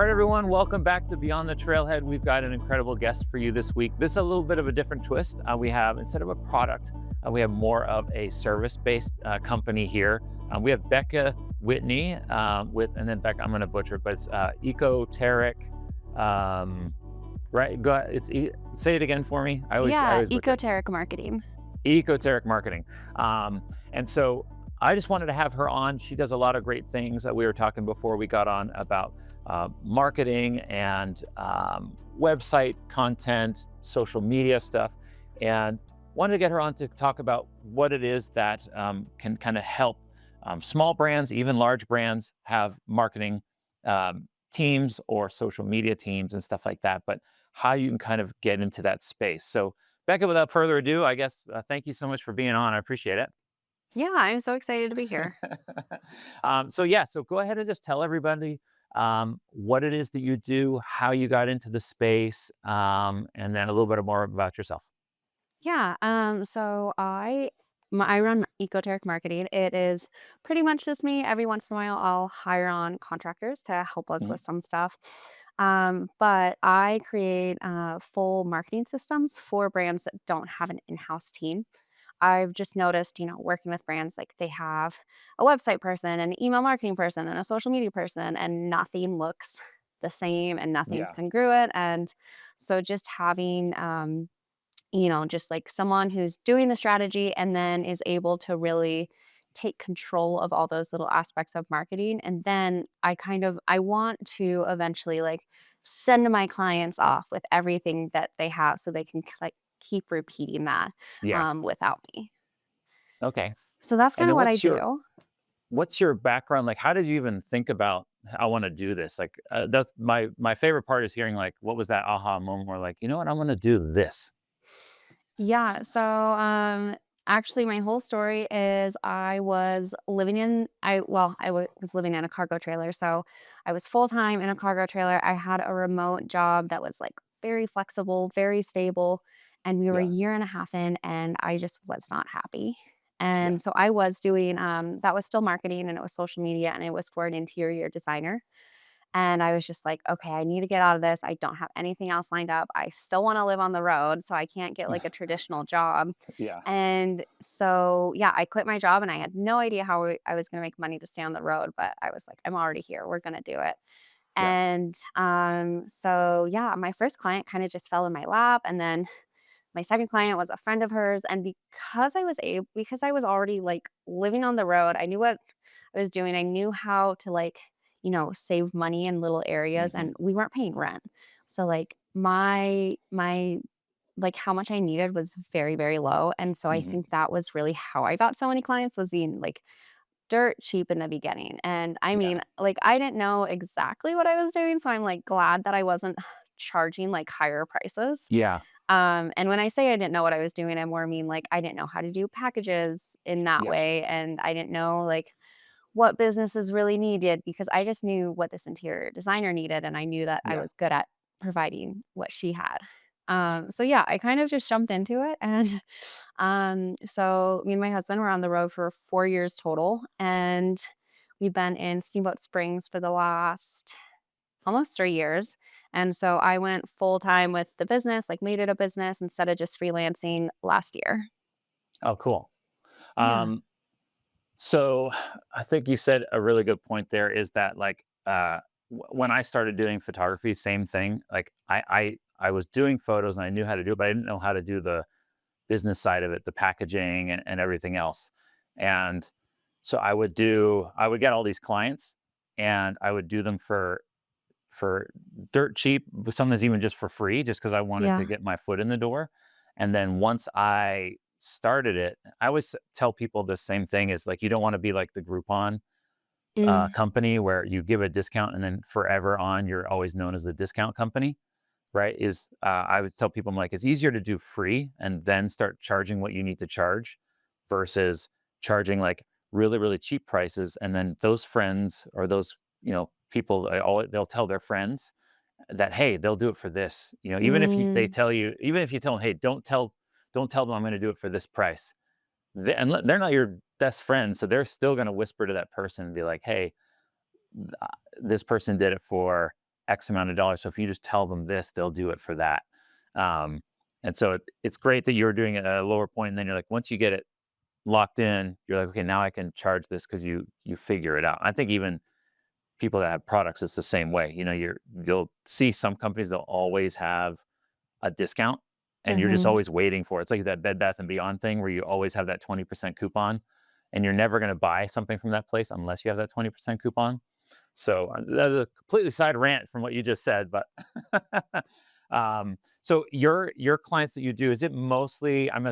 right, everyone, welcome back to Beyond the Trailhead. We've got an incredible guest for you this week. This is a little bit of a different twist. We have, instead of a product, we have more of a service-based company here. We have Bekah Whitney and then Bekah, I'm going to butcher it, but it's Ecoteric, right? Go ahead, say it again for me. I Yeah, always butcher it. Ecoteric Marketing. Ecoteric Marketing. And so I just wanted to have her on. She does a lot of great things. We were talking before we got on about marketing and website content, social media stuff, and wanted to get her on to talk about what it is that can kind of help small brands, even large brands, have marketing teams or social media teams and stuff like that, but how you can kind of get into that space. So Bekah, without further ado, I guess, thank you so much for being on. I appreciate it. Yeah, I'm so excited to be here. So go ahead and just tell everybody what it is that you do, how you got into the space, and then a little bit more about yourself. Yeah, I run Ecoteric Marketing. It is pretty much just me. Every once in a while, I'll hire on contractors to help us Mhm. with some stuff. But I create full marketing systems for brands that don't have an in-house team. I've just noticed, working with brands, like they have a website person, an email marketing person, and a social media person, and nothing looks the same and nothing's Yeah. congruent. And so just having, just like someone who's doing the strategy and then is able to really take control of all those little aspects of marketing. And then I want to eventually like send my clients off with everything that they have so they can like keep repeating that Yeah. without me. Okay. So that's And kind of then what I do. what's your background? Like, how did you even think about I want to do this? Like, that's my favorite part is hearing like, what was that aha moment where like, you know what, I'm going to do this. Yeah. Actually, my whole story is I was living in a cargo trailer. So I was full time in a cargo trailer. I had a remote job that was like very flexible, very stable. And we were a Yeah. year and a half in, and I just was not happy. Yeah. And so I was doing, that was still marketing and it was social media and it was for an interior designer. And I was just like, "Okay, I need to get out of this. I don't have anything else lined up. I still wanna live on the road, so I can't get, like, a traditional job." Yeah. And so, yeah, I quit my job, and I had no idea how I was gonna make money to stay on the road, but I was like, "I'm already here. We're gonna do it." Yeah. Yeah, my first client kinda just fell in my lap, and then my second client was a friend of hers, and because I was already, like, living on the road, I knew what I was doing. I knew how to, like, save money in little areas, Hmm. and we weren't paying rent. So, like, my like, how much I needed was very, very low, and so I Hmm. think that was really how I got so many clients was being, like, dirt cheap in the beginning, and I Yeah. mean, like, I didn't know exactly what I was doing, so I'm, like, glad that I wasn't charging, like, higher prices. Yeah. And when I say I didn't know what I was doing, I more mean like I didn't know how to do packages in that Yeah. way. And I didn't know like what businesses really needed because I just knew what this interior designer needed. And I knew that I Yeah. was good at providing what she had. So yeah, I kind of just jumped into it. And so me and my husband were on the road for 4 years total. And we've been in Steamboat Springs for the last almost 3 years, and so I went full time with the business, like, made it a business instead of just freelancing last year. Oh, cool. Yeah. Um, So I think you said a really good point there is that like when I started doing photography, same thing. Like I was doing photos and I knew how to do it, but I didn't know how to do the business side of it, the packaging and everything else. And so I would get all these clients and I would do them for dirt cheap, but sometimes even just for free, just because I wanted to Yeah. get my foot in the door. And then once I started it, I always tell people the same thing is like, you don't want to be like the Groupon Mm. company where you give a discount and then forever on, you're always known as the discount company, right? I would tell people, I'm like, it's easier to do free and then start charging what you need to charge versus charging like really, really cheap prices. And then those friends or those, people, they'll tell their friends that, hey, they'll do it for this. Even if Mm. even if you tell them, hey, don't tell them I'm going to do it for this price. They're not your best friends, so they're still going to whisper to that person and be like, hey, this person did it for. X amount of dollars. So if you just tell them this, they'll do it for that. Um, and so it's great that you're doing it at a lower point, and then you're like, once you get it locked in, you're like, okay, now I can charge this because you figure it out. I think even people that have products, it's the same way. You'll see some companies, they'll always have a discount, and you're just Mhm. always waiting for it. It's like that Bed Bath and Beyond thing where you always have that 20% coupon, and you're never going to buy something from that place unless you have that 20% coupon. So that's a completely side rant from what you just said, but so your clients that you do, is it mostly? I'm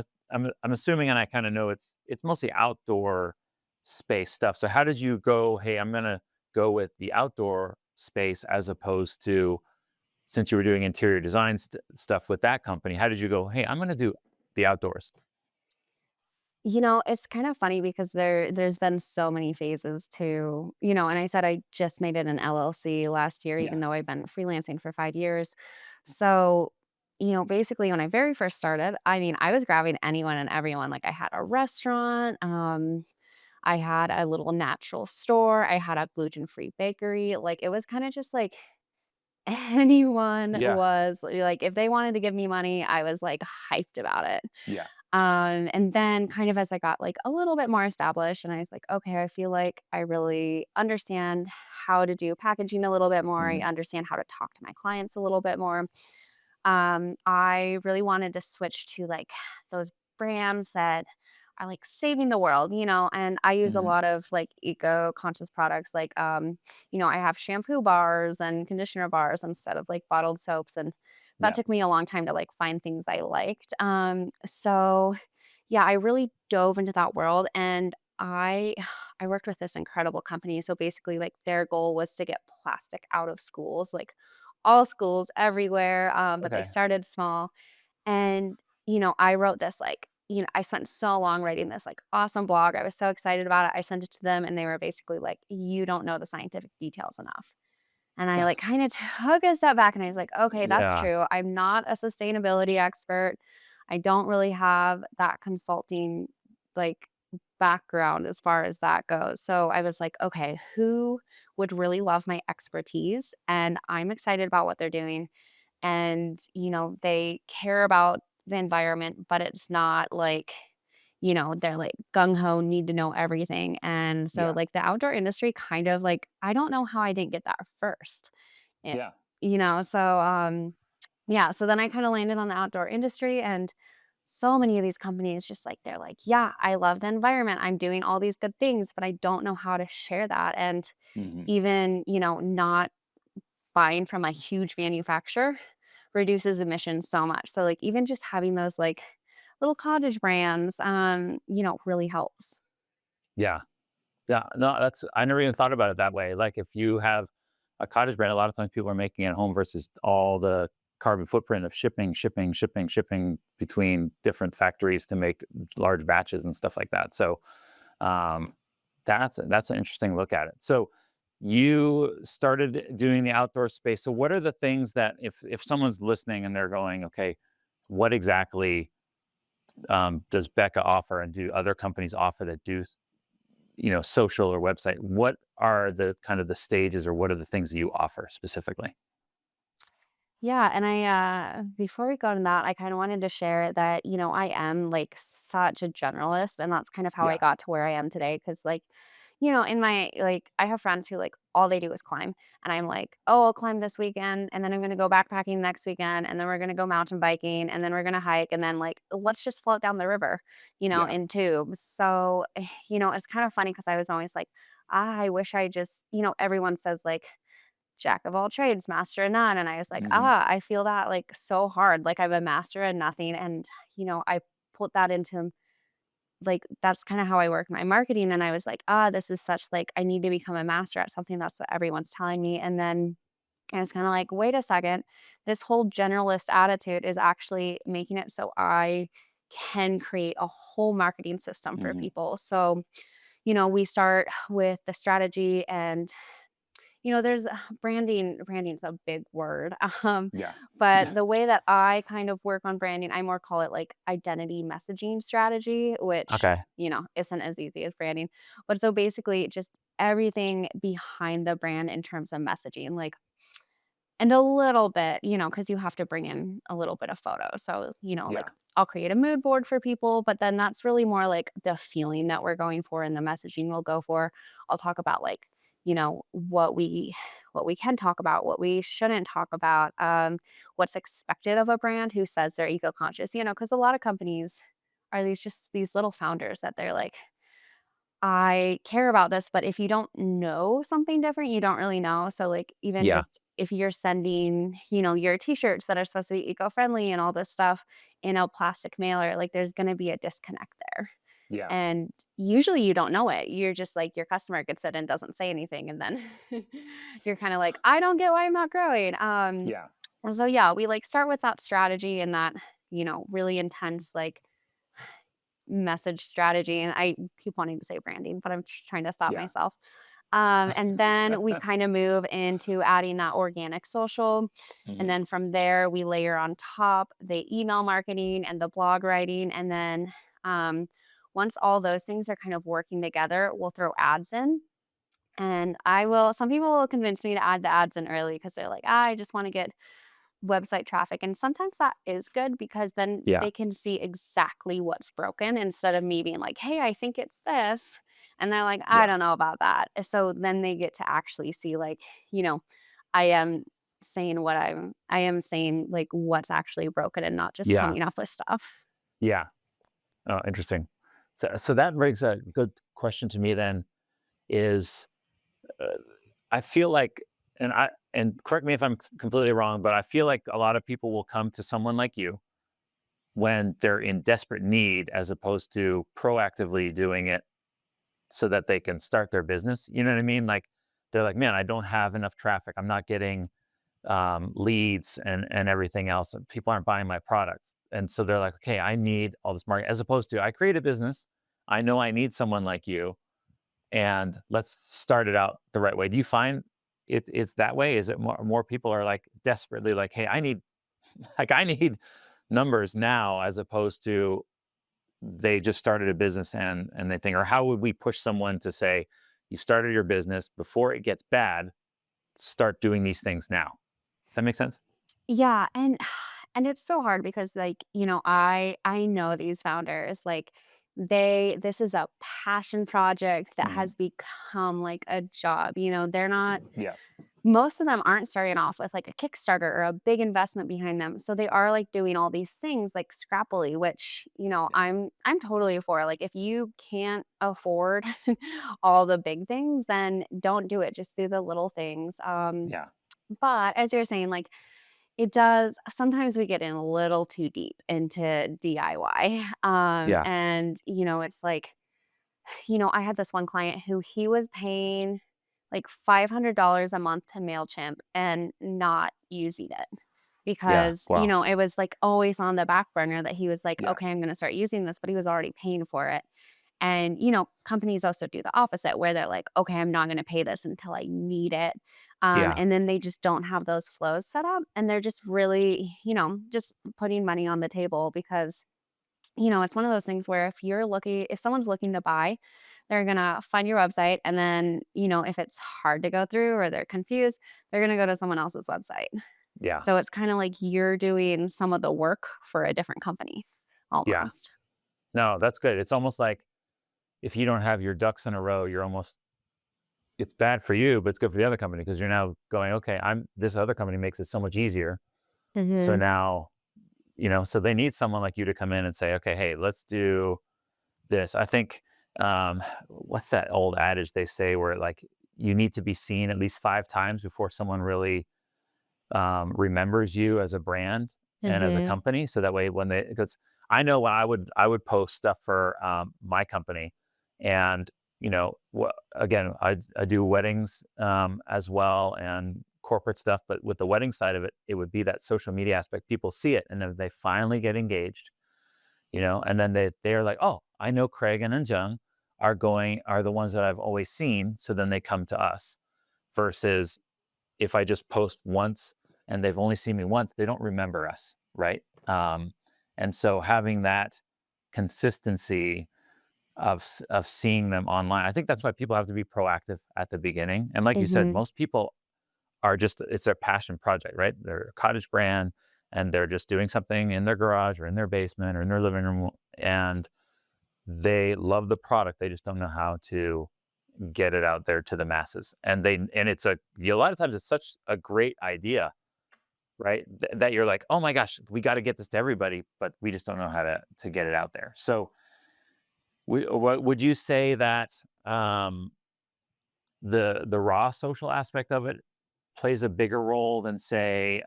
assuming, and I kind of know it's mostly outdoor space stuff. So how did you go? Hey, I'm gonna go with the outdoor space as opposed to, since you were doing interior design stuff with that company. How did you go? Hey, I'm gonna do the outdoors. It's kind of funny because there's been so many phases to, and I said I just made it an LLC last year, Yeah. even though I've been freelancing for 5 years. So, basically when I very first started, I mean, I was grabbing anyone and everyone. Like I had a restaurant, I had a little natural store, I had a gluten-free bakery. Like it was kind of just like anyone Yeah. was like, if they wanted to give me money, I was like hyped about it. Yeah. And then kind of as I got like a little bit more established and I was like, okay, I feel like I really understand how to do packaging a little bit more. I Hmm. understand how to talk to my clients a little bit more. I really wanted to switch to like those brands that are like saving the world, and I use a Hmm. lot of like eco-conscious products. Like, I have shampoo bars and conditioner bars instead of like bottled soaps. And that Yeah. took me a long time to like find things I liked. So yeah, I really dove into that world and I worked with this incredible company. So basically like their goal was to get plastic out of schools, like all schools everywhere. But they Okay. started small. And, I wrote this like, I spent so long writing this like awesome blog. I was so excited about it. I sent it to them and they were basically like, you don't know the scientific details enough. And I like kind of took a step back and I was like, okay, that's Yeah. true. I'm not a sustainability expert. I don't really have that consulting like background as far as that goes. So I was like, okay, who would really love my expertise? And I'm excited about what they're doing. And, they care about the environment, but it's not like, they're like gung ho, need to know everything. And so, Yeah. like, the outdoor industry kind of like, I don't know how I didn't get that first. It, Yeah. yeah. So then I kind of landed on the outdoor industry and so many of these companies just like, they're like, yeah, I love the environment. I'm doing all these good things, but I don't know how to share that. And Hmm. even, not buying from a huge manufacturer reduces emissions so much. So, like, even just having those, like, little cottage brands, really helps. Yeah. Yeah, no, that's I never even thought about it that way. Like if you have a cottage brand, a lot of times people are making it at home versus all the carbon footprint of shipping between different factories to make large batches and stuff like that. So um, that's an interesting look at it. So you started doing the outdoor space. So what are the things that if someone's listening and they're going, okay, what exactly does Becca offer, and do other companies offer that do social or website? What are the kind of the stages, or what are the things that you offer specifically? Yeah, and before we go into that, I kind of wanted to share that, I am like such a generalist, and that's kind of how I Yeah. got to where I am today. Cause like, in my like I have friends who like all they do is climb. And I'm like, oh, I'll climb this weekend, and then I'm gonna go backpacking next weekend, and then we're gonna go mountain biking, and then we're gonna hike, and then like let's just float down the river, Yeah. in tubes. So, it's kind of funny because I was always like, I wish I just, everyone says like jack of all trades, master of none. And I was like, Hmm. I feel that like so hard. Like I'm a master at nothing. And, I put that into like that's kind of how I work my marketing. And I was like, this is such like I need to become a master at something. That's what everyone's telling me. And then I was kind of like, wait a second, this whole generalist attitude is actually making it so I can create a whole marketing system for Hmm. people. So, we start with the strategy and there's branding's a big word. Yeah. But the way that I kind of work on branding, I more call it like identity messaging strategy, which, Okay. isn't as easy as branding. But so basically just everything behind the brand in terms of messaging. Like And a little bit, because you have to bring in a little bit of photo. So, Yeah. like I'll create a mood board for people, but then that's really more like the feeling that we're going for and the messaging we'll go for. I'll talk about like, what we can talk about, what we shouldn't talk about, what's expected of a brand who says they're eco-conscious, because a lot of companies are these little founders that they're like, I care about this, but if you don't know something different, you don't really know. So, like, even Yeah. just if you're sending, your t-shirts that are supposed to be eco-friendly and all this stuff in a plastic mailer, like, there's going to be a disconnect there. Yeah. And usually you don't know it. You're just like, your customer gets it and doesn't say anything. And then you're kind of like, I don't get why I'm not growing. Yeah. So yeah, we like start with that strategy and that, really intense, like, message strategy, and I keep wanting to say branding, but I'm trying to stop Yeah. myself. And then we kind of move into adding that organic social. And Hmm. then from there, we layer on top the email marketing and the blog writing. And then um, once all those things are kind of working together, we'll throw ads in. And some people will convince me to add the ads in early because they're like, I just want to get website traffic, and sometimes that is good because then Yeah. they can see exactly what's broken instead of me being like, "Hey, I think it's this." And they're like, "I Yeah. don't know about that." So then they get to actually see like, I am I am saying like what's actually broken and not just Yeah. coming up with stuff. Yeah. Oh, interesting. So that brings a good question to me then is, uh, I feel like, and correct me if I'm completely wrong, but I feel like a lot of people will come to someone like you when they're in desperate need as opposed to proactively doing it so that they can start their business. You know what I mean? Like they're like, man, I don't have enough traffic. I'm not getting leads and everything else. And people aren't buying my products. And so they're like, okay, I need all this marketing, as opposed to I create a business. I know I need someone like you, and let's start it out the right way. Do you find it's that way? Is it more people are like desperately like, hey, I need like I need numbers now, as opposed to they just started a business and they think, or how would we push someone to say, you started your business before it gets bad, start doing these things now. Does that make sense? Yeah, and it's so hard because like, I know these founders, like this is a passion project that Hmm. has become like a job. They're not Yeah. most of them aren't starting off with like a Kickstarter or a big investment behind them. So they are like doing all these things like scrappily, which, Yeah. I'm totally for. Like if you can't afford all the big things, then don't do it. Just do the little things. Yeah. But as you're saying, like it does sometimes we get in a little too deep into DIY. Yeah. And it's like, I had this one client who he was paying like $500 a month to MailChimp and not using it Yeah. because, Wow. it was like always on the back burner that he was like, Yeah. okay, I'm going to start using this, but he was already paying for it. And, companies also do the opposite where they're like, okay, I'm not going to pay this until I need it. Yeah. And then they just don't have those flows set up. And they're just really, just putting money on the table because it's one of those things where if someone's looking to buy, they're gonna find your website and then, if it's hard to go through or they're confused, they're gonna go to someone else's website. Yeah. So it's kind of like you're doing some of the work for a different company Yeah. almost. No, that's good. It's almost like if you don't have your ducks in a row, you're almost, it's bad for you, but it's good for the other company because you're now going, okay, this other company makes it so much easier. So Mhm. now, so they need someone like you to come in and say, okay, hey, let's do this. I think, what's that old adage they say where like you need to be seen at least 5 times before someone really remembers you as a brand and as a Mhm. company. So that way, because I know when I would post stuff for my company, and again, I do weddings as well and corporate stuff. But with the wedding side of it, it would be that social media aspect. People see it, and then they finally get engaged, and then they're like, oh, I know Craig and Jung are the ones that I've always seen. So then they come to us versus if I just post once and they've only seen me once, they don't remember us, right? And so having that consistency of seeing them online, I think that's why people have to be proactive at the beginning. And like you said, Mhm. most people are just, it's their passion project, right? They're a cottage brand and they're just doing something in their garage or in their basement or in their living room, and they love the product. They just don't know how to get it out there to the masses. And it's a lot of times it's such a great idea, right? That you're like, oh my gosh, we got to get this to everybody, but we just don't know how to get it out there. So, what would you say that the raw social aspect of it plays a bigger role than, say,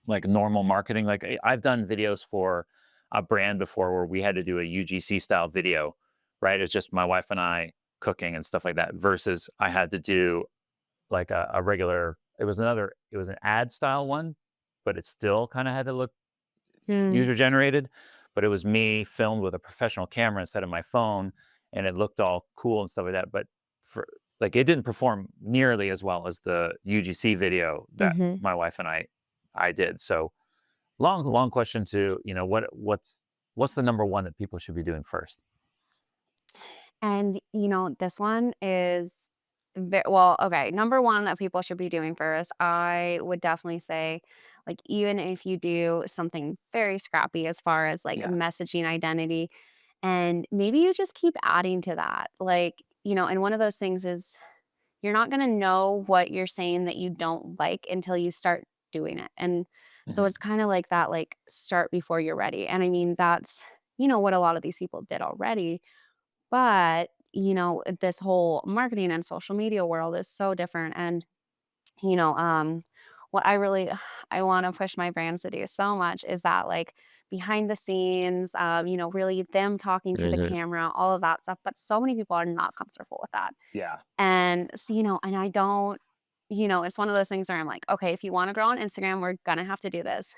like normal marketing? Like I've done videos for a brand before where we had to do a UGC style video, right? It's just my wife and I cooking and stuff like that, versus I had to do like a regular, it was an ad style one, but it still kind of had to look Mm, user generated, but it was me filmed with a professional camera instead of my phone, and it looked all cool and stuff like that. But for like, it didn't perform nearly as well as the UGC video that mhm. my wife and I did. So long question to, what's the number one that people should be doing first? And, this one is well, okay. Number one that people should be doing first, I would definitely say, like, even if you do something very scrappy as far as like Yeah. messaging identity, and maybe you just keep adding to that. Like, and one of those things is you're not going to know what you're saying that you don't like until you start doing it. And so Hmm. it's kind of like that, like, start before you're ready. And I mean, that's, what a lot of these people did already, but, this whole marketing and social media world is so different. And, you know, um, what I really I want to push my brands to do so much is that, like, behind the scenes, really them talking to the Hmm. camera, all of that stuff. But so many people are not comfortable with that. Yeah. And so, and I don't, it's one of those things where I'm like, okay, if you want to grow on Instagram, we're gonna have to do this.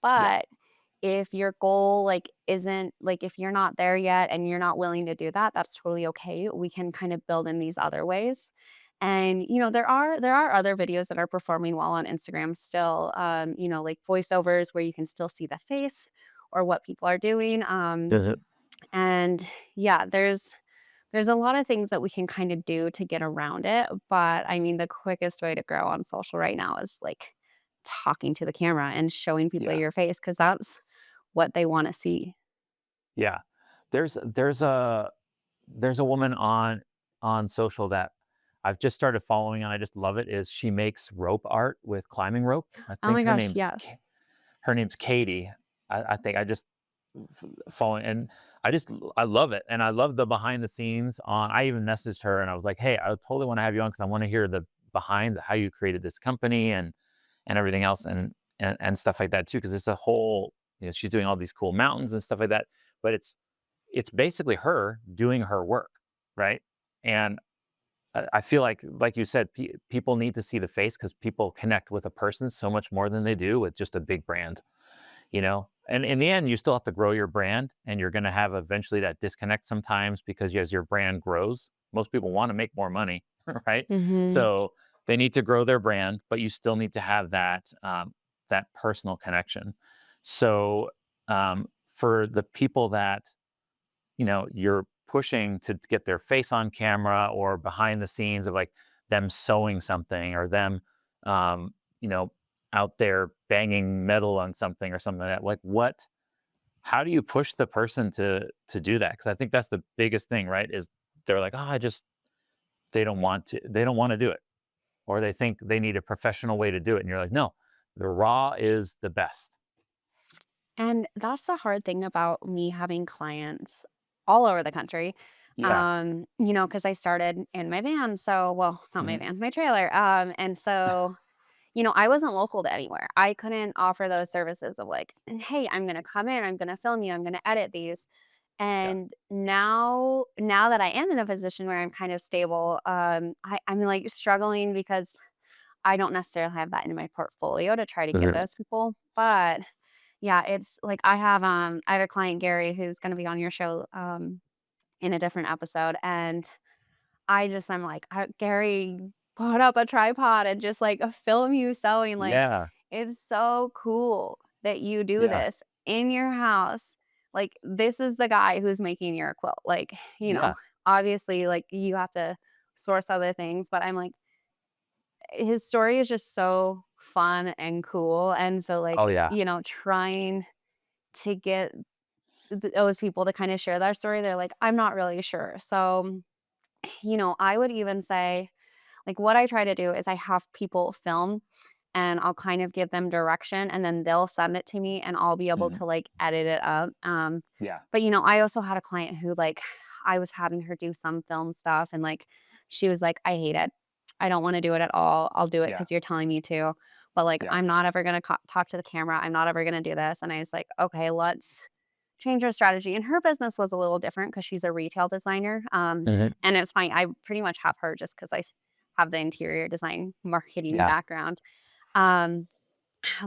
Yeah. But if your goal, like, isn't like, if you're not there yet and you're not willing to do that, that's totally okay. We can kind of build in these other ways. And, there are other videos that are performing well on Instagram still, like voiceovers where you can still see the face or what people are doing. Mhm. And yeah, there's a lot of things that we can kind of do to get around it, but I mean, the quickest way to grow on social right now is like talking to the camera and showing people Yeah. your face because that's what they want to see. Yeah. There's a woman on social that I've just started following, and I just love it. Is she makes rope art with climbing rope? I Oh think my gosh, yes. her name's Katie. I think I just following, and I love it, and I love the behind the scenes on. I even messaged her and I was like, hey, I totally want to have you on because I want to hear the behind how you created this company and everything else, and stuff like that too, because it's a whole, she's doing all these cool mountains and stuff like that, but it's basically her doing her work, right? And I feel like you said, people need to see the face because people connect with a person so much more than they do with just a big brand, And in the end, you still have to grow your brand, and you're going to have eventually that disconnect sometimes because as your brand grows, most people want to make more money, right? Mhm. So they need to grow their brand, but you still need to have that personal connection. So for the people that you're pushing to get their face on camera or behind the scenes of like them sewing something or them, um, you know, out there banging metal on something or something like that. Like how do you push the person to do that? Because I think that's the biggest thing, right? Is they're like, oh, they don't want to do it, or they think they need a professional way to do it. And you're like, no, the raw is the best. And that's the hard thing about me having clients all over the country. Yeah. Because I started in my van. So, well, not my Hmm. van, my trailer. And so, I wasn't local to anywhere. I couldn't offer those services of like, hey, I'm gonna come in, I'm gonna film you, I'm gonna edit these. Yeah. And now that I am in a position where I'm kind of stable, I'm like struggling because I don't necessarily have that in my portfolio to try to get Hmm. those people. But yeah, it's like I have a client, Gary, who's gonna be on your show in a different episode. And I'm like, Gary, put up a tripod and just like film you sewing. Like, Yeah. it's so cool that you do Yeah. this in your house. Like, this is the guy who's making your quilt. Like, Yeah. obviously, like, you have to source other things, but I'm like, his story is just so fun and cool, and so, Oh like, yeah. trying to get those people to kinda share their story, they're like, "I'm not really sure." So, I would even say, like, what I try to do is I have people film, and I'll kind of give them direction, and then they'll send it to me, and I'll be able Mhm. to, like, edit it up, Yeah. but, I also had a client who, like, I was having her do some film stuff, and, like, she was like, "I hate it. I don't wanna do it at all. I'll do it Yeah. because 'cause you're telling me to, but, like, Yeah. I'm not ever gonna talk to the camera. I'm not ever gonna do this," and I was like, "Okay, let's change our strategy," and her business was a little different because she's a retail designer, Mhm. and it's fine. I pretty much have her just because have the interior design marketing Yeah. background, um,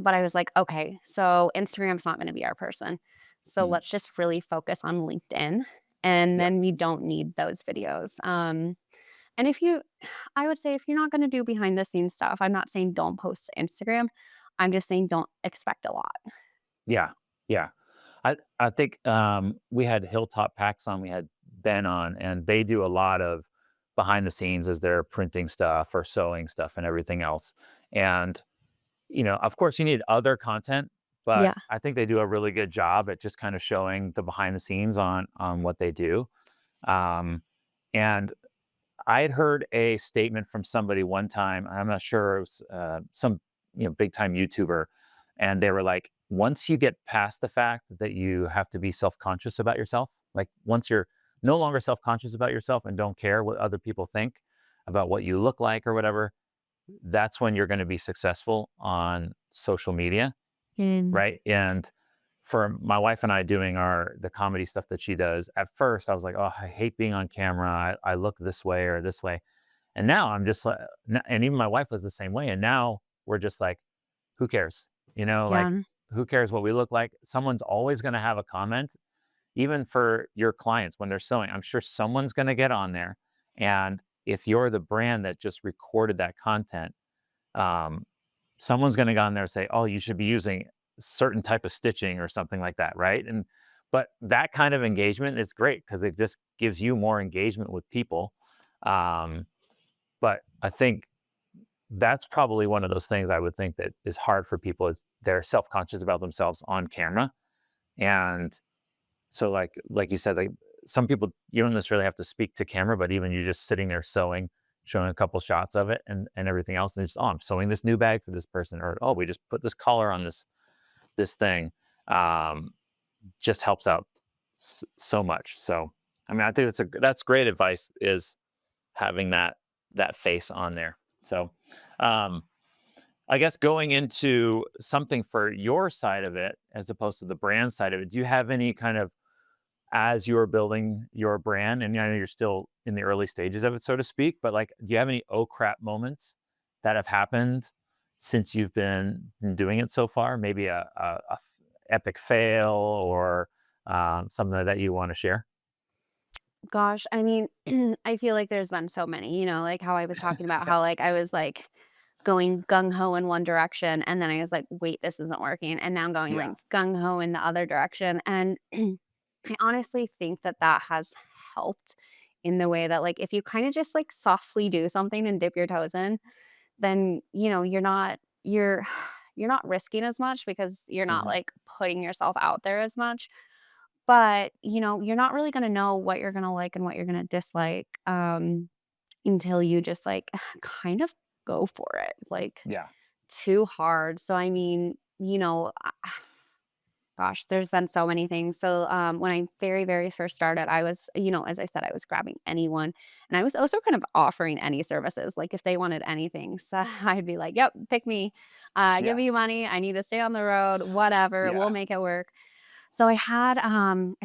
but I was like, "Okay, so Instagram's not gonna be our person. So Mhm. let's just really focus on LinkedIn, and Yep. then we don't need those videos." And if you I would say if you're not gonna do behind the scenes stuff, I'm not saying don't post to Instagram. I'm just saying don't expect a lot. Yeah. Yeah. I think, we had Hilltop Packs on, we had Ben on, and they do a lot of behind the scenes as they're printing stuff or sewing stuff and everything else. And, of course, you need other content, but Yeah. I think they do a really good job at just kind of showing the behind the scenes on what they do. Um, and I had heard a statement from somebody one time. I'm not sure it was some big time YouTuber, and they were like, once you get past the fact that you have to be self conscious about yourself, like once you're no longer self conscious about yourself and don't care what other people think about what you look like or whatever, that's when you're going to be successful on social media, Mm. right? And for my wife and I doing the comedy stuff that she does, at first I was like, oh, I hate being on camera. I look this way or this way. And now I'm just like, and even my wife was the same way. And now we're just like, who cares? Like, Yeah. who cares what we look like? Someone's always going to have a comment, even for your clients when they're sewing. I'm sure someone's going to get on there. And if you're the brand that just recorded that content, um, someone's going to go on there and say, "Oh, you should be using certain type of stitching or something like that," right? And but that kind of engagement is great because it just gives you more engagement with people. Um, but I think that's probably one of those things I would think that is hard for people is they're self conscious about themselves on camera, and so like you said, like some people you don't necessarily have to speak to camera, but even you just sitting there sewing, showing a couple shots of it and everything else, and just I'm sewing this new bag for this person, or oh we just put this collar on this thing, um, just helps out so much. So I mean I think that's great advice is having that face on there. So um, I guess going into something for your side of it as opposed to the brand side of it, do you have any kind of as you're building your brand, and I know you're still in the early stages of it, so to speak, but like, do you have any oh crap moments that have happened since you've been doing it so far? Maybe a epic fail or something that you want to share? Gosh, I mean, I feel like there's been so many, like how I was talking about Yeah. how like I was like going gung ho in one direction and then I was like, wait, this isn't working. And now I'm going like Yeah. gung ho in the other direction. And I honestly think that that has helped in the way that like if you kind of just like softly do something and dip your toes in, then you're you're not risking as much because you're not Hmm. like putting yourself out there as much, but, you're not really gonna know what you're gonna like and what you're gonna dislike, until you just, like, kind of go for it, like, Yeah. too hard. So, I mean, gosh, there's been so many things. So, when I very, very first started, I was, as I said, I was grabbing anyone, and I was also kind of offering any services, like, if they wanted anything. So, I'd be like, "Yep, pick me. Give Yeah. me money. I need to stay on the road, whatever, Yeah. we'll make it work." So I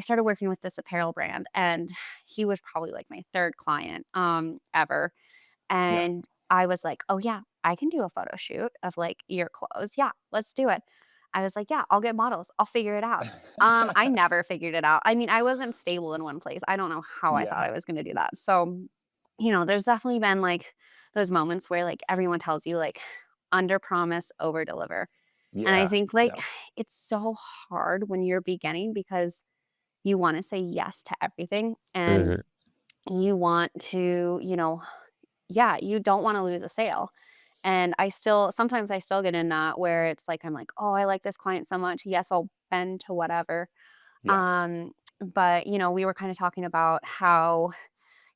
started working with this apparel brand and he was probably like my 3rd client ever. Yeah. And I was like, "Oh yeah, I can do a photo shoot of like your clothes. Yeah, let's do it." I was like, "Yeah, I'll get models. I'll figure it out." I never figured it out. I mean, I wasn't stable in one place. I don't know how I thought Yeah. I was going to do that. So, there's definitely been like those moments where like everyone tells you like under promise, over deliver. And I Yeah. think, like, Yeah. it's so hard when you're beginning because you wanna say yes to everything, and Hmm. you want to, yeah, you don't wanna lose a sale. And sometimes I still get in that where it's like, I'm like, oh, I like this client so much. Yes, I'll bend to whatever. Yeah. Um, but we were kind of talking about how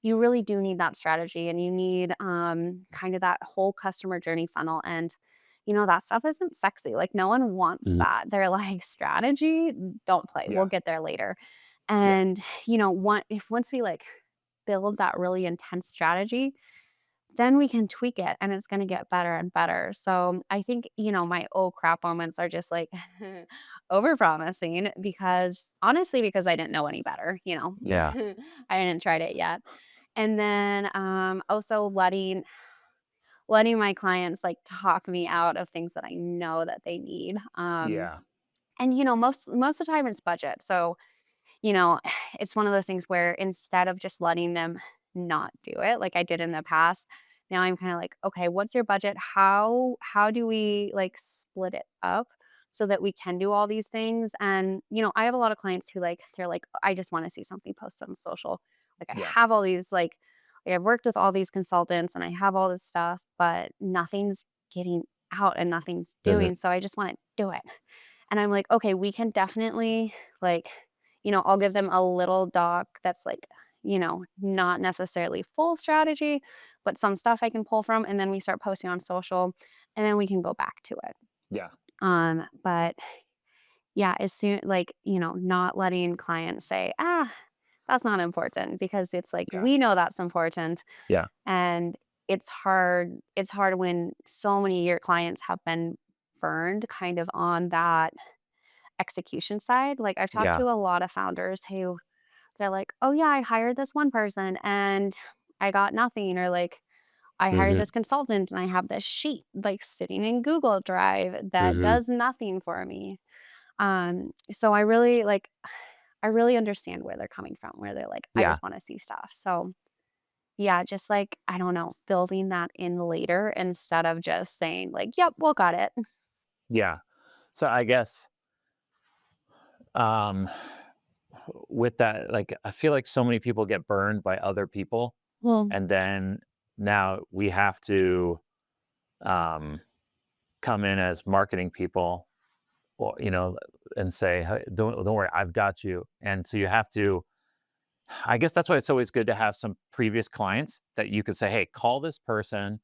you really do need that strategy and you need kind of that whole customer journey funnel. And that stuff isn't sexy. Like no one wants Mhm. that. They're like, strategy, don't play. We'll Yeah. get there later. Yeah. And once we like build that really intense strategy, then we can tweak it and it's going to get better and better. So I think, my oh crap moments are just like over promising because honestly, because I didn't know any better. Yeah. I hadn't tried it yet. And then also letting my clients like talk me out of things that I know that they need. Yeah. And most of the time it's budget. So you know, it's one of those things where instead of just letting them not do it like I did in the past, now I'm kind of like, okay, what's your budget? How do we like split it up so that we can do all these things? And I have a lot of clients who they're like, I just want to see something posted on social. Like I Yeah. have all these I've worked with all these consultants and I have all this stuff, but nothing's getting out and nothing's Mhm. doing. So I just want to do it. And I'm like, okay, we can definitely like, I'll give them a little doc that's like, not necessarily full strategy, but some stuff I can pull from. And then we start posting on social and then we can go back to it. Yeah. But yeah, as soon not letting clients say, that's not important because it's like Yeah. we know that's important. Yeah. And it's hard when so many of your clients have been burned kind of on that execution side. Like I've talked Yeah. to a lot of founders who they're like, "Oh yeah, I hired this one person and I got nothing," or like, "I hired Mhm. this consultant and I have this sheet like sitting in Google Drive that Mhm. does nothing for me." So I really understand where they're coming from, where they're like, "I Yeah. just want to see stuff." So yeah, just like I don't know, building that in later instead of just saying like, "Yep, we'll got it." Yeah. So I guess um with that, like I feel like so many people get burned by other people, Well, and then now we have to um come in as marketing people, or and say, "Hey, don't worry, I've got you." And so you have to, I guess that's why it's always good to have some previous clients that you could say, "Hey, call this person,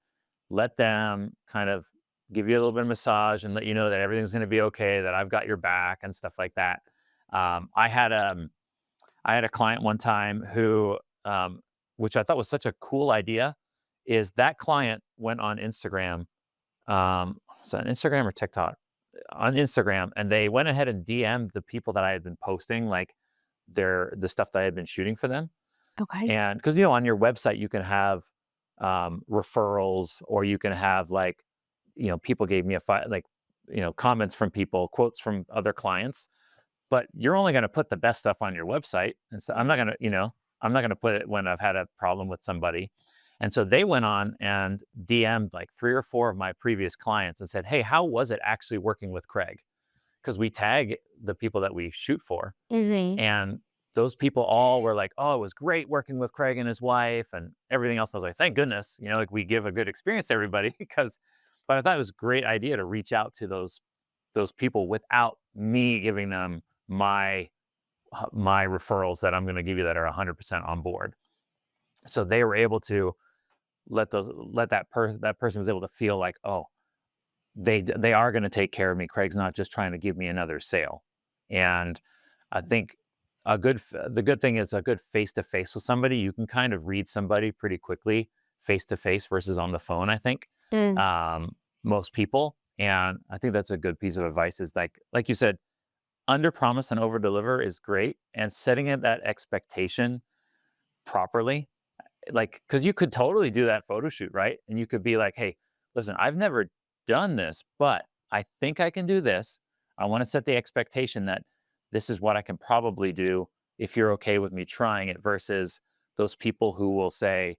let them kind of give you a little bit of massage and let you know that everything's going to be okay, that I've got your back and stuff like that." Um, I had a I had a client one time who, which I thought was such a cool idea, is that client went on Instagram, was that Instagram or TikTok? On Instagram, and they went ahead and DM'd the people that I had been posting, like the stuff that I had been shooting for them. okay. And because on your website you can have referrals, or you can have like, people gave me like, comments from people, quotes from other clients, but you're only going to put the best stuff on your website. And so Mhm. I'm not going to put it when I've had a problem with somebody. And so they went on and DM'd like three or four of my previous clients and said, "Hey, how was it actually working with Craig?" Because we tag the people that we shoot for. Mhm. And those people all were like, "Oh, it was great working with Craig and his wife and everything else." I was like, "Thank goodness, like we give a good experience to everybody." Because, but I thought it was a great idea to reach out to those people without me giving them my referrals that I'm going to give you that are 100% on board. So they were able to let that person was able to feel like, oh, they are going to take care of me. Craig's not just trying to give me another sale. And I think the good thing is a good face to face with somebody. You can kind of read somebody pretty quickly face to face versus on the phone. I think Mm. most people, and I think that's a good piece of advice. Is like you said, under promise and over deliver is great, and setting it that expectation properly, like, because you could totally do that photo shoot, right? And you could be like, "Hey, listen, I've never done this, but I think I can do this. I want to set the expectation that this is what I can probably do if you're okay with me trying it," versus those people who will say,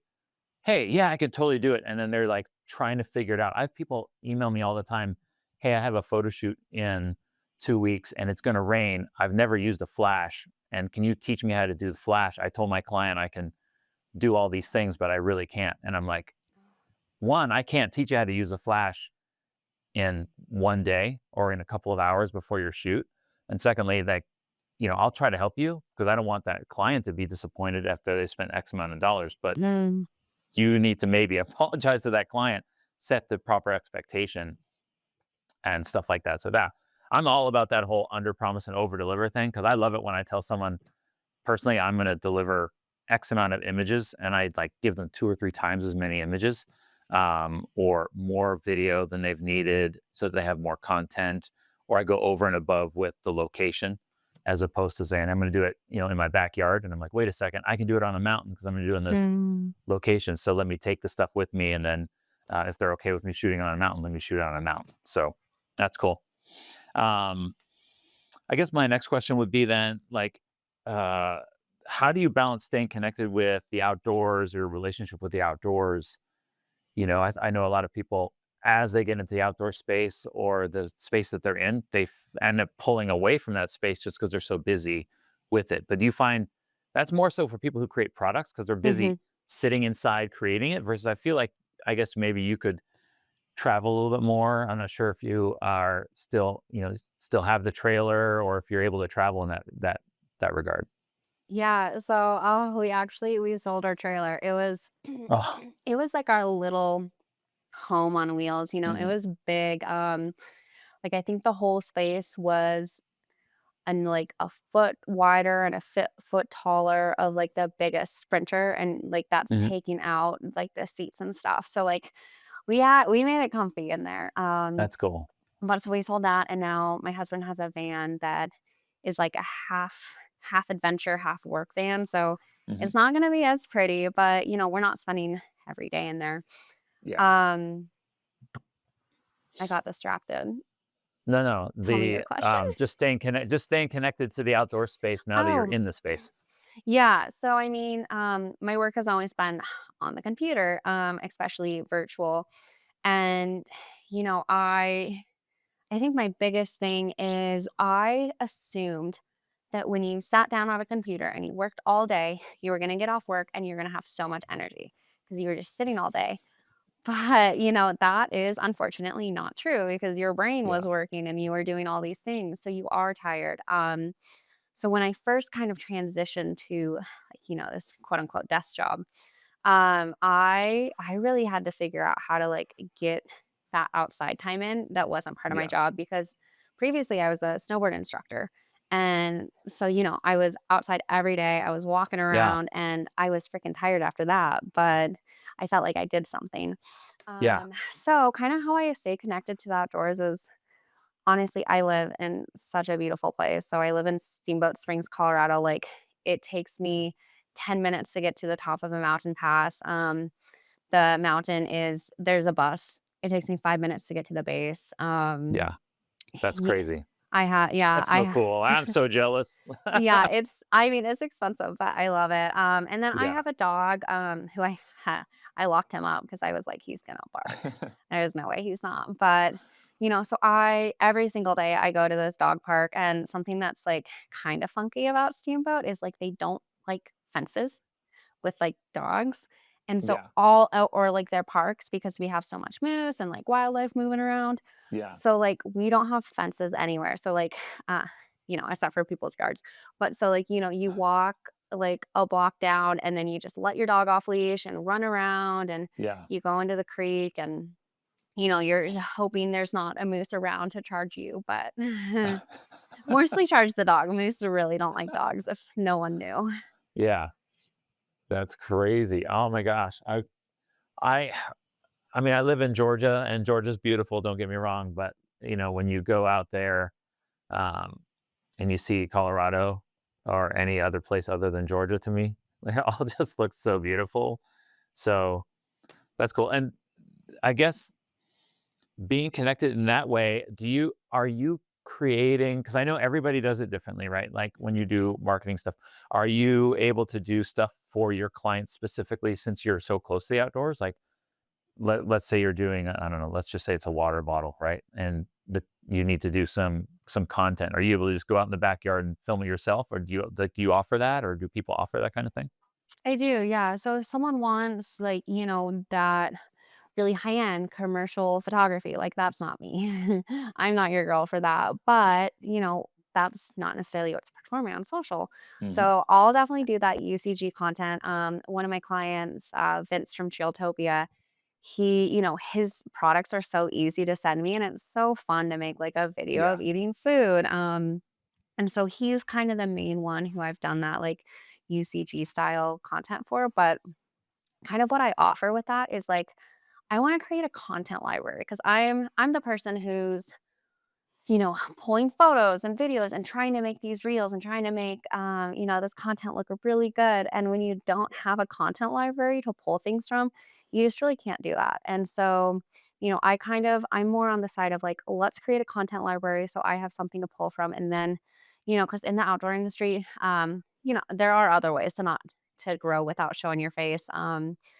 "Hey, yeah, I could totally do it." And then they're like trying to figure it out. I have people email me all the time, "Hey, I have a photo shoot in 2 weeks and it's going to rain. I've never used a flash. And can you teach me how to do the flash? I told my client I can do all these things, but I really can't." And I'm like, one, I can't teach you how to use a flash in one day or in a couple of hours before your shoot. And secondly, like, I'll try to help you because I don't want that client to be disappointed after they spent X amount of dollars. But Mm, you need to maybe apologize to that client, set the proper expectation and stuff like that. So that I'm all about that whole under promise and over deliver thing because I love it when I tell someone personally I'm going to deliver X amount of images and I like give them 2 or 3 times as many images or more video than they've needed so that they have more content, or I go over and above with the location as opposed to saying I'm going to do it, in my backyard. And I'm like, wait a second, I can do it on a mountain because I'm going to do it in this mm. location. So let me take the stuff with me. And then if they're okay with me shooting on a mountain, let me shoot on a mountain. So that's cool. Um, I guess my next question would be then, like, uh, how do you balance staying connected with the outdoors or relationship with the outdoors? I know a lot of people, as they get into the outdoor space or the space that they're in, they end up pulling away from that space just because they're so busy with it. But do you find that's more so for people who create products because they're busy Mhm. sitting inside creating it versus I feel like, I guess maybe you could travel a little bit more. I'm not sure if you are still, still have the trailer or if you're able to travel in that regard. Yeah, so, we sold our trailer. It was Oh, it was like our little home on wheels, it mhm, was big, like, I think the whole space was like, a foot wider and a foot taller of, like, the biggest Sprinter, and, like, that's mhm. taking out, like, the seats and stuff, so, like, we made it comfy in there, That's cool. but so we sold that, and now my husband has a van that is like a half adventure, half work van, so Mhm. it's not gonna be as pretty, but, we're not spending every day in there. Yeah. Um, I got distracted. No, no. Tell me your The question. just staying connected to the outdoor space now that you're Oh, in the space. yeah, so, I mean, my work has always been on the computer, especially virtual, and, you know, I I think my biggest thing is I assumed that when you sat down on a computer and you worked all day, you were gonna get off work and you're gonna have so much energy because you were just sitting all day. But, that is unfortunately not true because your brain Yeah. was working and you were doing all these things. So you are tired. So when I first kind of transitioned to like, this quote unquote desk job, I really had to figure out how to like get that outside time in that wasn't part of my Yeah. job because previously I was a snowboard instructor. And so, I was outside every day. I was walking Yeah. around and I was freaking tired after that, but I felt like I did something. Yeah. So kind of how I stay connected to the outdoors is honestly, I live in such a beautiful place. So I live in Steamboat Springs, Colorado. Like it takes me 10 minutes to get to the top of a mountain pass. The mountain is there's a bus. It takes me 5 minutes to get to the base. Yeah. That's Yeah, crazy. yeah, That's so cool. I'm so jealous. yeah, I mean, it's expensive, but I love it. And then I Yeah. have a dog, who I locked him up because I was like, he's gonna bark. There's no way he's not. But, so every single day I go to this dog park and something that's like kind of funky about Steamboat is like they don't like fences with, like, dogs, and so Yeah. or, like, their parks because we have so much moose and, like, wildlife moving around. Yeah. So, like, we don't have fences anywhere, so, like, except for people's yards. But so, like, you walk, like, a block down, and then you just let your dog off leash and run around, and Yeah. you go into the creek, and, you're hoping there's not a moose around to charge you, but mostly charge the dog. Moose really don't like dogs if no one knew. Yeah. That's crazy. Oh my gosh. I I mean, I live in Georgia and Georgia's beautiful, don't get me wrong, but when you go out there um and you see Colorado or any other place other than Georgia to me, it all just looks so beautiful. So that's cool. And I guess being connected in that way, are you creating, because I know everybody does it differently, right? Like when you do marketing stuff, are you able to do stuff for your clients specifically since you're so close to the outdoors? Like let's say you're doing, I don't know, let's just say it's a water bottle, right? And you need to do some content. Are you able to just go out in the backyard and film it yourself, or do you offer that, or do people offer that kind of thing? I do, yeah. So if someone wants like, that really high-end commercial photography, like, that's not me. I'm not your girl for that, but, that's not necessarily what's performing on social. Hmm. So, I'll definitely do that UCG content. One of my clients, Vince from Trailtopia, his products are so easy to send me, and it's so fun to make, like, a video Yeah. of eating food, and so he's kind of the main one who I've done that, like, UCG style content for, but kind of what I offer with that is, like, I wanna create a content library because I'm the person who's, pulling photos and videos and trying to make these reels and trying to make, this content look really good, and when you don't have a content library to pull things from, you just really can't do that, and so, I'm more on the side of, like, let's create a content library so I have something to pull from, and then, because in the outdoor industry, there are other ways to grow without showing your face,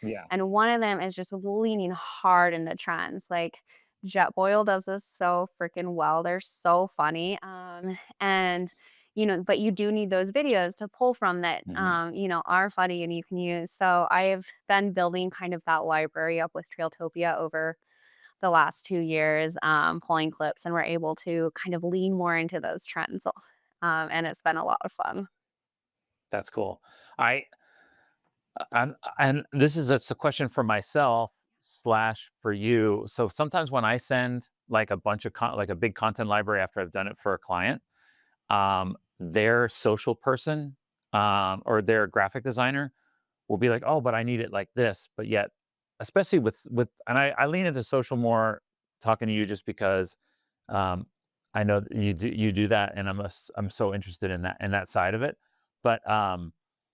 Yeah. and one of them is just leaning hard into trends, like, Jetboil does this so freaking well, they're so funny, and, but you do need those videos to pull from that, Hmm. are funny and you can use, so I've been building kind of that library up with Trailtopia over the last 2 years, pulling clips, and we're able to kind of lean more into those trends, and it's been a lot of fun. That's cool. I and this is it's a question for myself slash for you. So sometimes when I send like a bunch of like a big content library after I've done it for a client, their social person or their graphic designer will be like, "Oh, but I need it like this." But yet, especially and I lean into social more talking to you just because um, I know that you do that, and I'm so interested in that side of it. But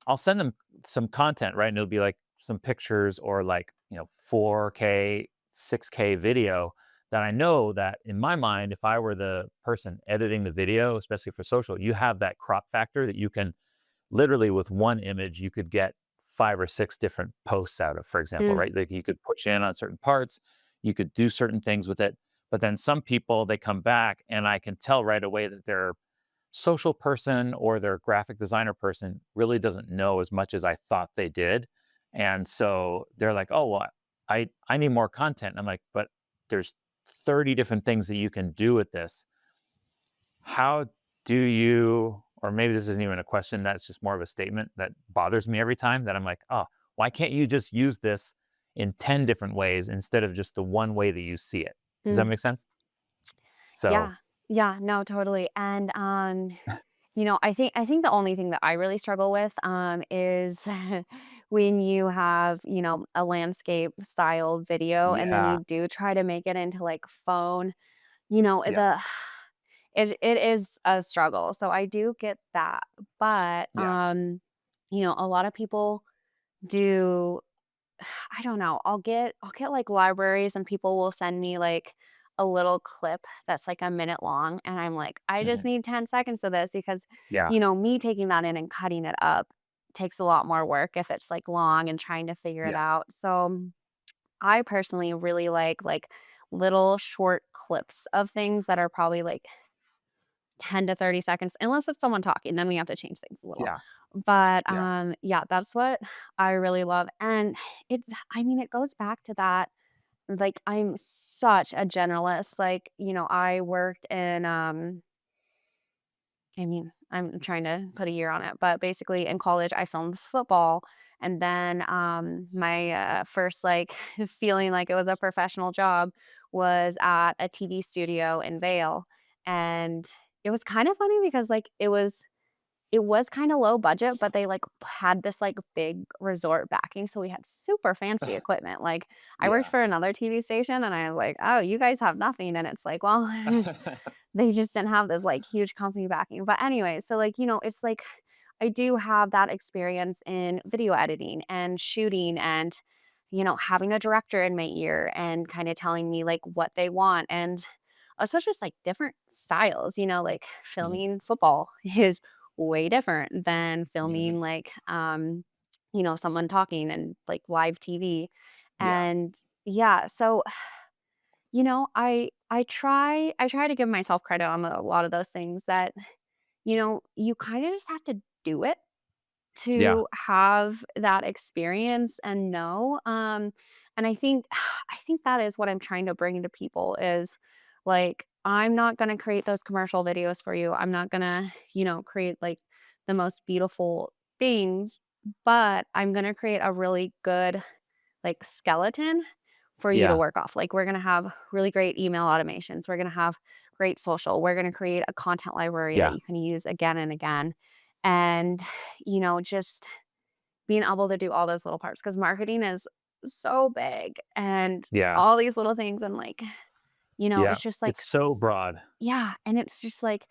I'll send them some content, right? And it'll be like some pictures or like 4K, 6K video that I know that in my mind, if I were the person editing the video, especially for social, you have that crop factor that you can literally with one image you could get 5 or 6 different posts out of, for example, Mm, right? Like you could push in on certain parts, you could do certain things with it. But then some people they come back and I can tell right away that their social person or their graphic designer person really doesn't know as much as I thought they did. And so they're like, "Oh, well, I need more content." I'm like, "But there's 30 different things that you can do with this. How do you," or maybe this isn't even a question, that's just more of a statement that bothers me every time that I'm like, "Oh, why can't you just use this in 10 different ways instead of just the one way that you see it?" Does that mm. make sense? So, Yeah. Yeah, no, totally, and, I think the only thing that I really struggle with, is when you have, a landscape style video and then yeah, you do try to make it into, like, phone, yeah, it is a struggle, so I do get that, but, yeah, a lot of people do I don't know. I'll get like libraries and people will send me like a little clip that's like a minute long and I'm like, I just mhm, need 10 seconds of this because yeah, me taking that in and cutting it up takes a lot more work if it's like long and trying to figure it yeah, out. So I personally really like little short clips of things that are probably like 10 to 30 seconds, unless it's someone talking, then we have to change things a little. yeah, But, yeah, yeah, that's what I really love, and it goes back to that, like, I'm such a generalist, like, I worked in, I'm trying to put a year on it, but basically in college, I filmed football, and then, my, first, like, feeling like it was a professional job was at a TV studio in Vail, and it was kind of funny because, like, it was kinda low budget, but they, like, had this, like, big resort backing, so we had super fancy equipment, like, I worked yeah. for another TV station, and I was like, "Oh, you guys have nothing," and it's like, "Well, they just didn't have this, like, huge company backing." But anyway, so, like, it's like I do have that experience in video editing and shooting and, having a director in my ear and kinda telling me, like, what they want, and also just, like, different styles, like, Mhm, filming football is way different than mhm, filming, like, someone talking and, like, live TV, yeah, and yeah, so I try to give myself credit on a lot of those things that, you kinda just have to do it, Yeah. to have that experience and know. And I think I think that is what I'm trying to bring to people is like I'm not going to create those commercial videos for you. I'm not going to, create like the most beautiful things, but I'm going to create a really good like skeleton for you to Yeah. work off. Like we're going to have really great email automations. We're going to have great social. We're going to create a content library that Yeah. you can use again and again. And just being able to do all those little parts because marketing is so big and Yeah. all these little things and like, Yeah. it's just like It's so broad. yeah, and it's just like,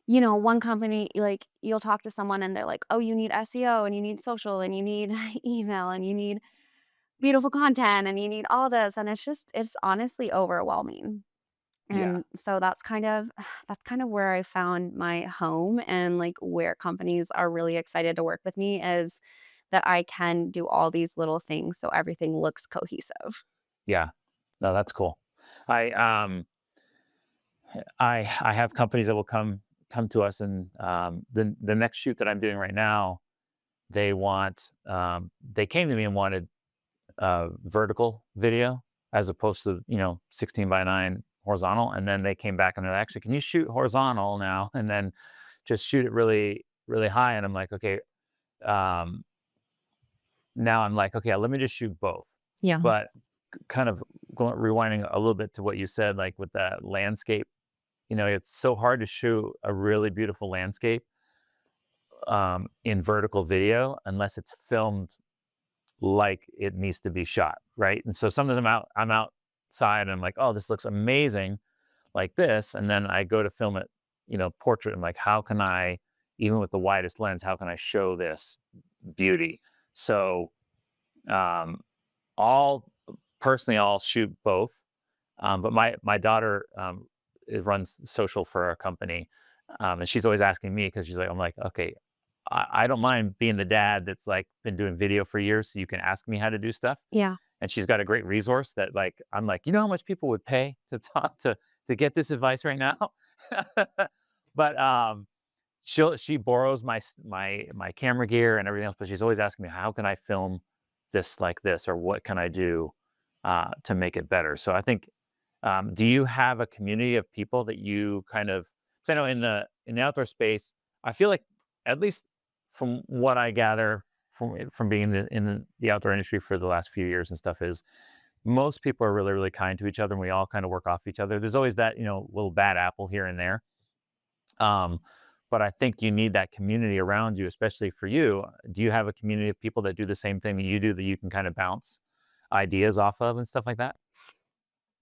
one company like you'll talk to someone and they're like, "Oh, you need SEO and you need social and you need email and you need beautiful content and you need all this," and it's honestly overwhelming. Yeah. And so that's kind of where I found my home and like where companies are really excited to work with me is that I can do all these little things so everything looks cohesive. Yeah. No, that's cool. I I have companies that will come to us, and the next shoot that I'm doing right now, they came to me and wanted vertical video as opposed to 16 by 9 horizontal, and then they came back and they're actually, can you shoot horizontal now and then just shoot it really really high? And I'm like, okay. um, Now I'm like, okay, let me just shoot both. Yeah. But kind of rewinding a little bit to what you said, like with that landscape, it's so hard to shoot a really beautiful landscape in vertical video unless it's filmed like it needs to be shot, right? And so sometimes I'm outside and I'm like, oh, this looks amazing like this. And then I go to film it, portrait. I'm like, how can I, even with the widest lens, how can I show this beauty? So um, I'll personally, I'll shoot both. But my daughter runs social for our company, and she's always asking me because she's like, I'm like, okay, I don't mind being the dad that's like been doing video for years, so you can ask me how to do stuff. Yeah. And she's got a great resource that like I'm like, how much people would pay to talk to get this advice right now. But she borrows my camera gear and everything else, but she's always asking me, how can I film this like this, or what can I do to make it better? So I think, do you have a community of people that you kind of? 'Cause I know in the outdoor space, I feel like, at least from what I gather from being in the outdoor industry for the last few years and stuff, is most people are really really kind to each other, and we all kind of work off each other. There's always that little bad apple here and there. Um, but I think you need that community around you, especially for you. Do you have a community of people that do the same thing that you do, that you can kind of bounce ideas off of and stuff like that?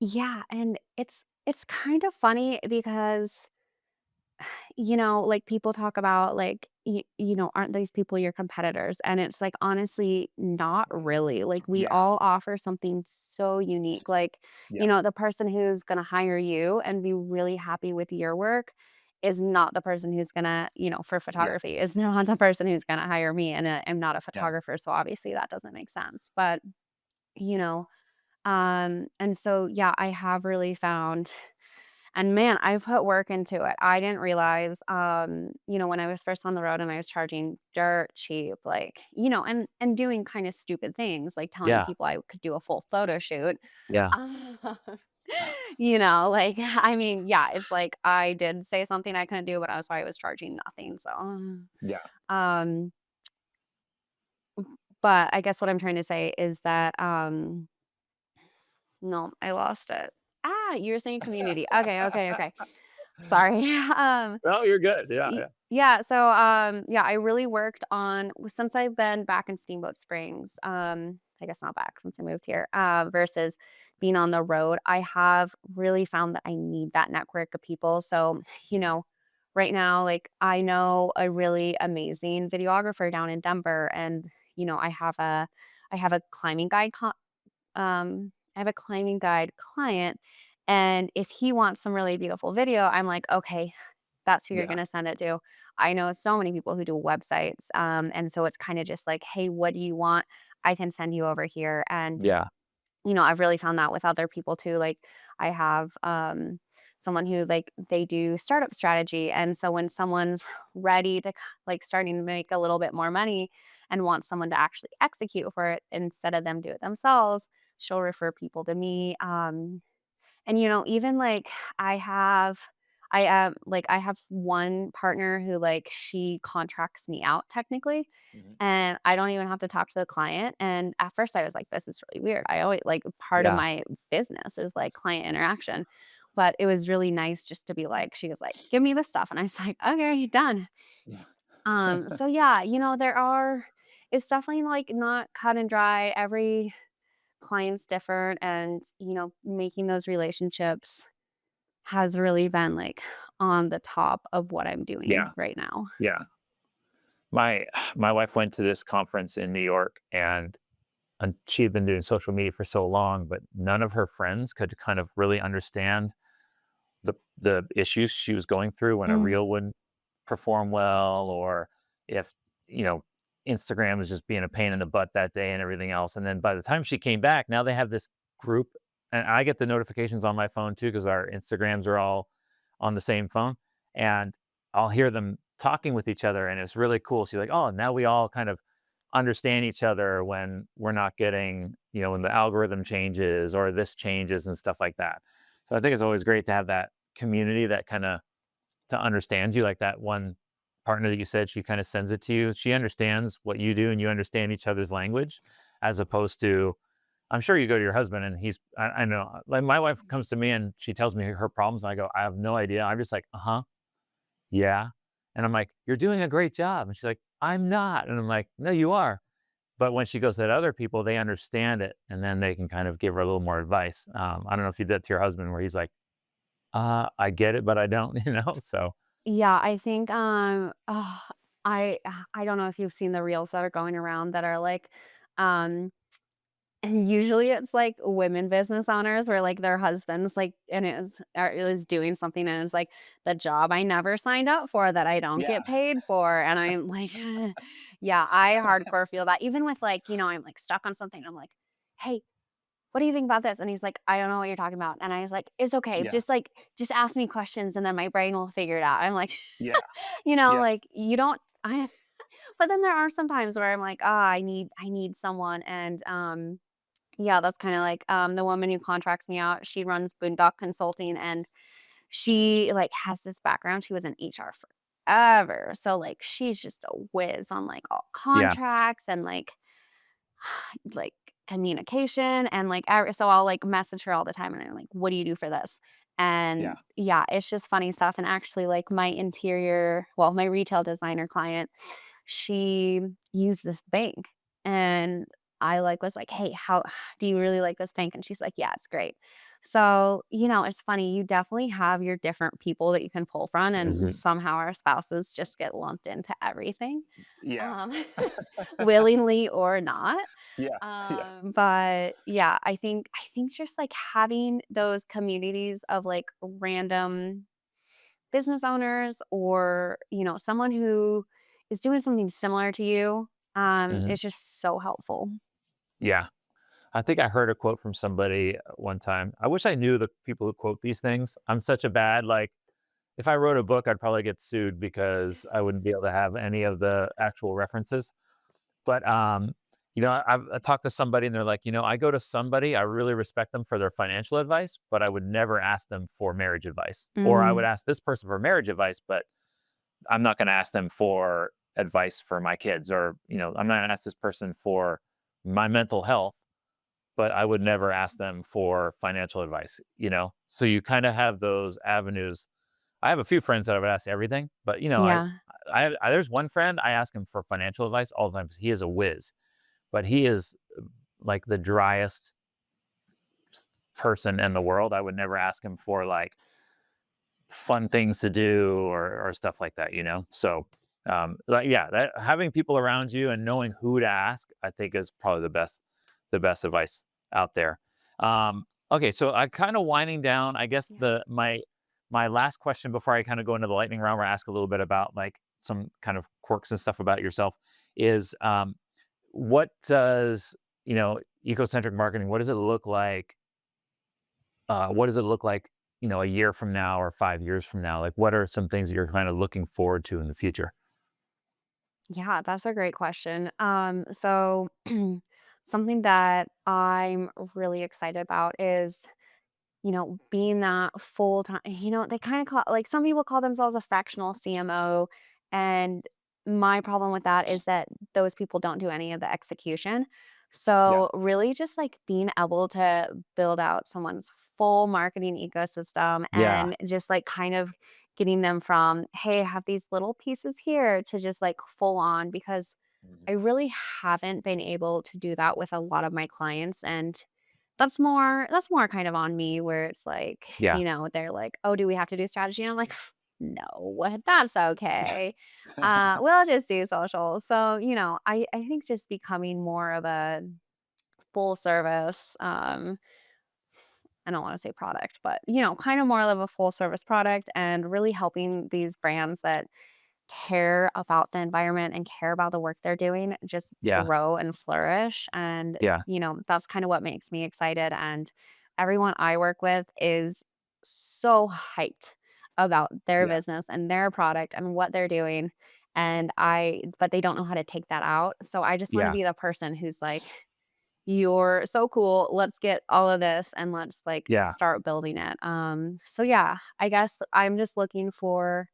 Yeah, and it's kind of funny because like people talk about like aren't these people your competitors? And it's like honestly not really. Like we Yeah. all offer something so unique. Like, Yeah. the person who's going to hire you and be really happy with your work is not the person who's going to, for Yeah. photography is not the person who's going to hire me and I'm not a Yeah. photographer, so obviously that doesn't make sense. But, you know, and so yeah, I have really found and man, I put work into it. I didn't realize, when I was first on the road and I was charging dirt cheap, like, and doing kind of stupid things, like telling Yeah. people I could do a full photo shoot. Yeah. Um, like, I mean, yeah, it's like I did say something I couldn't do, but I was charging nothing. So, Yeah. um, but I guess what I'm trying to say is that, no, I lost it. You were saying community. Okay, okay, okay. Sorry. Oh, you're good. Yeah. Yeah. Yeah, so yeah, I really worked on since I've been back in Steamboat Springs, I guess not back since I moved here, versus being on the road, I have really found that I need that network of people. So, you know, right now, like I know a really amazing videographer down in Denver and I have a climbing guide I have a climbing guide client and if he wants some really beautiful video, I'm like, okay, that's who you're Yeah. gonna send it to. I know so many people who do websites, and so it's kinda just like, "Hey, what do you want? I can send you over here." And Yeah. I've really found that with other people too. Like I have someone who like they do startup strategy. And so when someone's ready to like starting to make a little bit more money and wants someone to actually execute for it instead of them do it themselves, she'll refer people to me. And, even, like, I have I have one partner who, like, she contracts me out technically, Mhm. and I don't even have to talk to the client, and at first I was like, "This is really weird." I always like, part of Yeah. my business is, like, client interaction, but it was really nice just to be like she was like, "Give me this stuff," and I was like, "Okay, done." Yeah. So yeah, it's definitely, like, not cut and dry. Every client's different and, making those relationships has really been, like, on the top of what I'm doing Yeah. right now. Yeah. My my wife went to this conference in New York, and she had been doing social media for so long, but none of her friends could kind of really understand the issues she was going through when a Mm, reel wouldn't perform well, or if, you know, Instagram was just being a pain in the butt that day and everything else. And then by the time she came back, now they have this group, and I get the notifications on my phone too because our Instagrams are all on the same phone, and I'll hear them talking with each other, and it's really cool. She's like, "Oh, now we all kind of understand each other when we're not getting, when the algorithm changes or this changes and stuff like that." So I think it's always great to have that community that kind of to understand you, like that one partner that you said she kind of sends it to you. She understands what you do and you understand each other's language, as opposed to, I'm sure you go to your husband and I know, like my wife comes to me and she tells me her problems. And I go, I have no idea. I'm just like, uh huh, yeah. And I'm like, you're doing a great job. And she's like, I'm not. And I'm like, no, you are. But when she goes to other people, they understand it and then they can kind of give her a little more advice. I don't know if you did that to your husband where he's like, I get it, but I don't, So yeah, I think, I don't know if you've seen the reels that are going around that are like, um and usually it's, like, women business owners where, like, their husbands, like and is doing something and it's like, "The job I never signed up for that I don't yeah. get paid for," and I'm like, yeah, I hardcore feel that. Even with, like, I'm, like, stuck on something, I'm like, "Hey, what do you think about this?" And he's like, "I don't know what you're talking about." And I was like, "It's okay. Yeah. Just ask me questions and then my brain will figure it out." I'm like, Yeah. Yeah. like, you don't I but then there are some times where I'm like, "Ah, I need someone," and, yeah, that's kinda like, the woman who contracts me out, she runs Boondock Consulting, and she, like, has this background, she was in HR forever, so, like, she's just a whiz on, like, all Yeah. contracts and, like, communication and, like, so I'll, like, message her all the time, and I'm like, "What do you do for this?" Yeah. And, yeah, it's just funny stuff, and actually, like, my retail designer client, she used this bank, and I, like, was like, "Hey, how do you really like this bank?" And she's like, "Yeah, it's great." So, it's funny, you definitely have your different people that you can pull from, and Mhm. somehow our spouses just get lumped into everything, Yeah. um, willingly or not. Yeah. Yeah. But yeah, I think just like having those communities of like random business owners or, someone who is doing something similar to you, Mhm. is just so helpful. Yeah. I think I heard a quote from somebody one time. I wish I knew the people who quote these things. I'm such a bad, like, if I wrote a book, I'd probably get sued because I wouldn't be able to have any of the actual references. But, I talked to somebody and they're like, I go to somebody, I really respect them for their financial advice, but I would never ask them for marriage advice. Or I would Mm, ask this person for marriage advice, but I'm not going to ask them for advice for my kids, or, I'm not going to ask this person for my mental health, but I would never ask them for financial advice. So you kind of have those avenues. I have a few friends that I would ask everything, but yeah. there's one friend I ask him for financial advice all the time because he is a whiz, but he is like the driest person in the world. I would never ask him for like fun things to do or stuff like that. So like, yeah, that having people around you and knowing who to ask, I think is probably the best advice out there. Okay, so I kind of winding down, I guess Yeah. my last question before I kind of go into the lightning round where I ask a little bit about like some kind of quirks and stuff about yourself is what does ecocentric marketing, what does it look like? What does it look like, a year from now or 5 years from now? Like, what are some things that you're kind of looking forward to in the future? Yeah, that's a great question. So something that I'm really excited about is, being that full time, they kind of call like some people call themselves a fractional CMO. And my problem with that is that those people don't do any of the execution. Yeah. So, really, just like being able to build out someone's full marketing ecosystem Yeah. and just like kind of getting them from, hey, I have these little pieces here to just like full on because I Mhm. really haven't been able to do that with a lot of my clients. And that's more kind of on me where it's like, Yeah. they're like, "Oh, do we have to do strategy?" And I'm like, "No, that's okay. We'll just do social." So, I think just becoming more of a full service, I don't wanna say product, but, kind of more of a full service product and really helping these brands that care about the environment and care about the work they're doing just Yeah. grow and flourish. And, Yeah. that's kind of what makes me excited. And everyone I work with is so hyped about their Yeah. business and their product and what they're doing. But they don't know how to take that out. So I just want to Yeah. be the person who's like, you're so cool. Let's get all of this and let's like Yeah. start building it. So yeah, I guess I'm just looking for,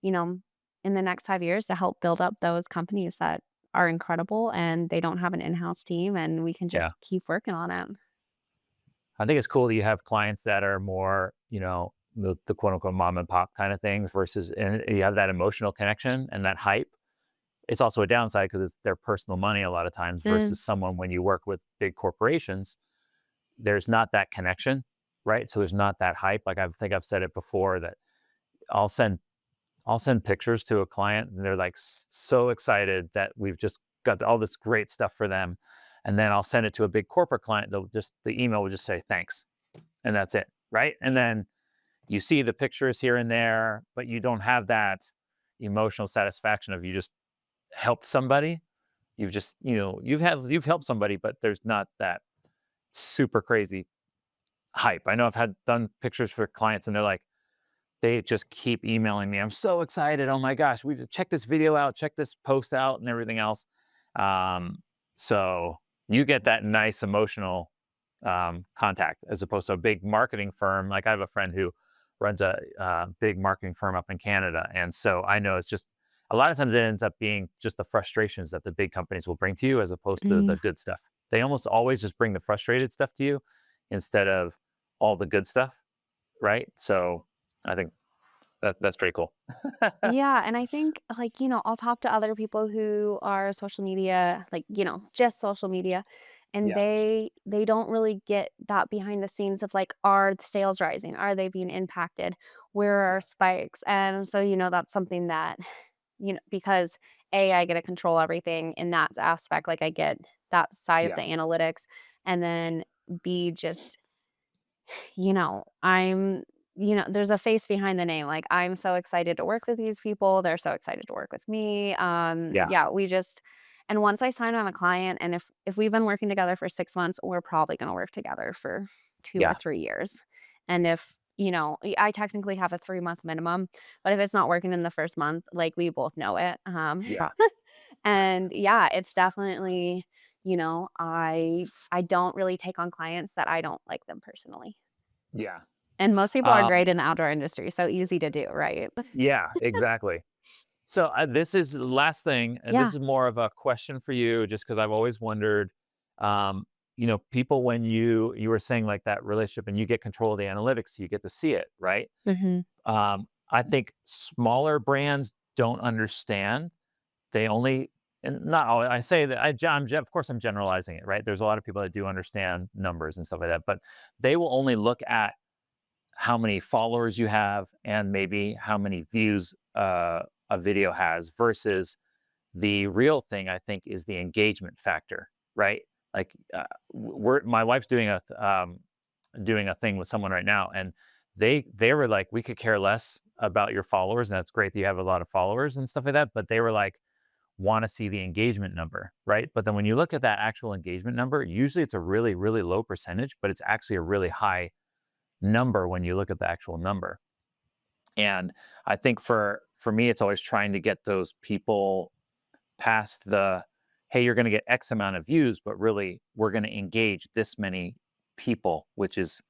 you know, in the next 5 years to help build up those companies that are incredible and they don't have an in-house team and we can Yeah. just keep working on it. I think it's cool that you have clients that are more, the quote unquote mom and pop kind of things versus, and you have that emotional connection and that hype. It's also a downside because it's their personal money a lot of times Mm, versus someone when you work with big corporations, there's not that connection, right? So there's not that hype. Like I think I've said it before that I'll send I'll send pictures to a client and they're like so excited that we've just got all this great stuff for them. And then I'll send it to a big corporate client. The email will just say thanks and that's it. Right. And then you see the pictures here and there, but you don't have that emotional satisfaction of you just helped somebody. You've just, you've helped somebody, but there's not that super crazy hype. I know I've had done pictures for clients and they're like, they just keep emailing me. I'm so excited. Oh my gosh, we check this video out, check this post out, and everything else. Um, so you get that nice emotional contact as opposed to a big marketing firm. Like I have a friend who runs a big marketing firm up in Canada, and so I know it's just a lot of times it ends up being just the frustrations that the big companies will bring to you as opposed to mm. the good stuff. They almost always just bring the frustrated stuff to you instead of all the good stuff, right? So I think that's pretty cool. Yeah, and I think, like, I'll talk to other people who are social media, like, just social media, and Yeah, they don't really get that behind the scenes of like, are the sales rising? Are they being impacted? Where are yeah, spikes? And so, that's something that, because A, I get to control everything in that aspect, like I get that side of yeah, the analytics, and then B, just I'm there's a face behind the name. Like, I'm so excited to work with these people. They're so excited to work with me. yeah, Yeah, and once I sign on a client, and if we've been working together for 6 months, we're probably going to work together for 2 or 3 years. And if I technically have a 3 month minimum, but if it's not working in the first month, like we both know it. yeah, And yeah, it's definitely, I don't really take on clients that I don't like them personally. yeah. And most people are Um, great in the outdoor industry, so easy to do, right? yeah, exactly. So this is the last thing, and this Yeah. is more of a question for you, just because I've always wondered. People when you were saying like that relationship, and you get control of the analytics, you get to see it, right? Mhm. I think smaller brands don't understand. They only and not all I say that of course I'm generalizing it, right? There's a lot of people that do understand numbers and stuff like that, but they will only look at how many followers you have and maybe how many views a video has versus the real thing I think is the engagement factor, right? Like my wife's doing a thing with someone right now, and they were like, we could care less about your followers, and that's great that you have a lot of followers and stuff like that, but they were like, want to see the engagement number, right? But then when you look at that actual engagement number, usually it's a really, really low percentage, but it's actually a really high number when you look at the actual number. And I think for me, it's always trying to get those people past the, hey, you're going to get X amount of views, but really we're going to engage this many people, which is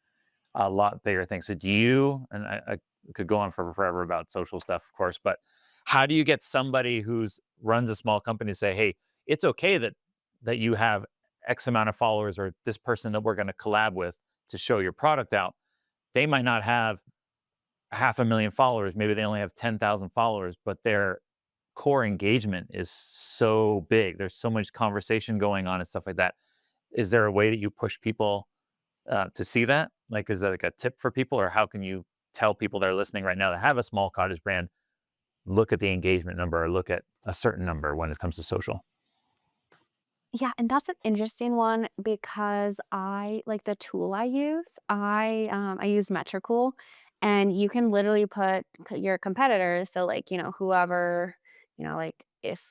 a lot bigger thing. So do you, and I could go on for forever about social stuff, of course, but how do you get somebody who's runs a small company to say, hey, it's okay that you have X amount of followers or this person that we're going to collab with to show your product out? They might not have 500,000 followers. Maybe they only have 10,000 followers, but their core engagement is so big. There's so much conversation going on and stuff like that. Is there a way that you push people to see that? Like, is that like a tip for people, or how can you tell people that are listening right now that have a small cottage brand, look at the engagement number or look at a certain number when it comes to social? Yeah, and that's an interesting one because I like the tool I use. I use Metricool, and you can literally put your competitors. So like whoever like if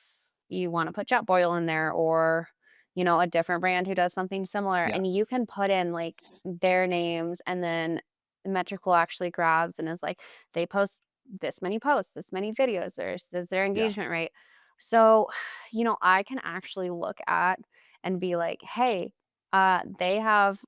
you want to put Jet Boil in there or a different brand who does something similar, Yeah. and you can put in like their names, and then Metricool actually grabs and is like they post this many posts, this many videos. This is their Yeah. engagement rate. So I can actually look at and be like, "Hey, they have,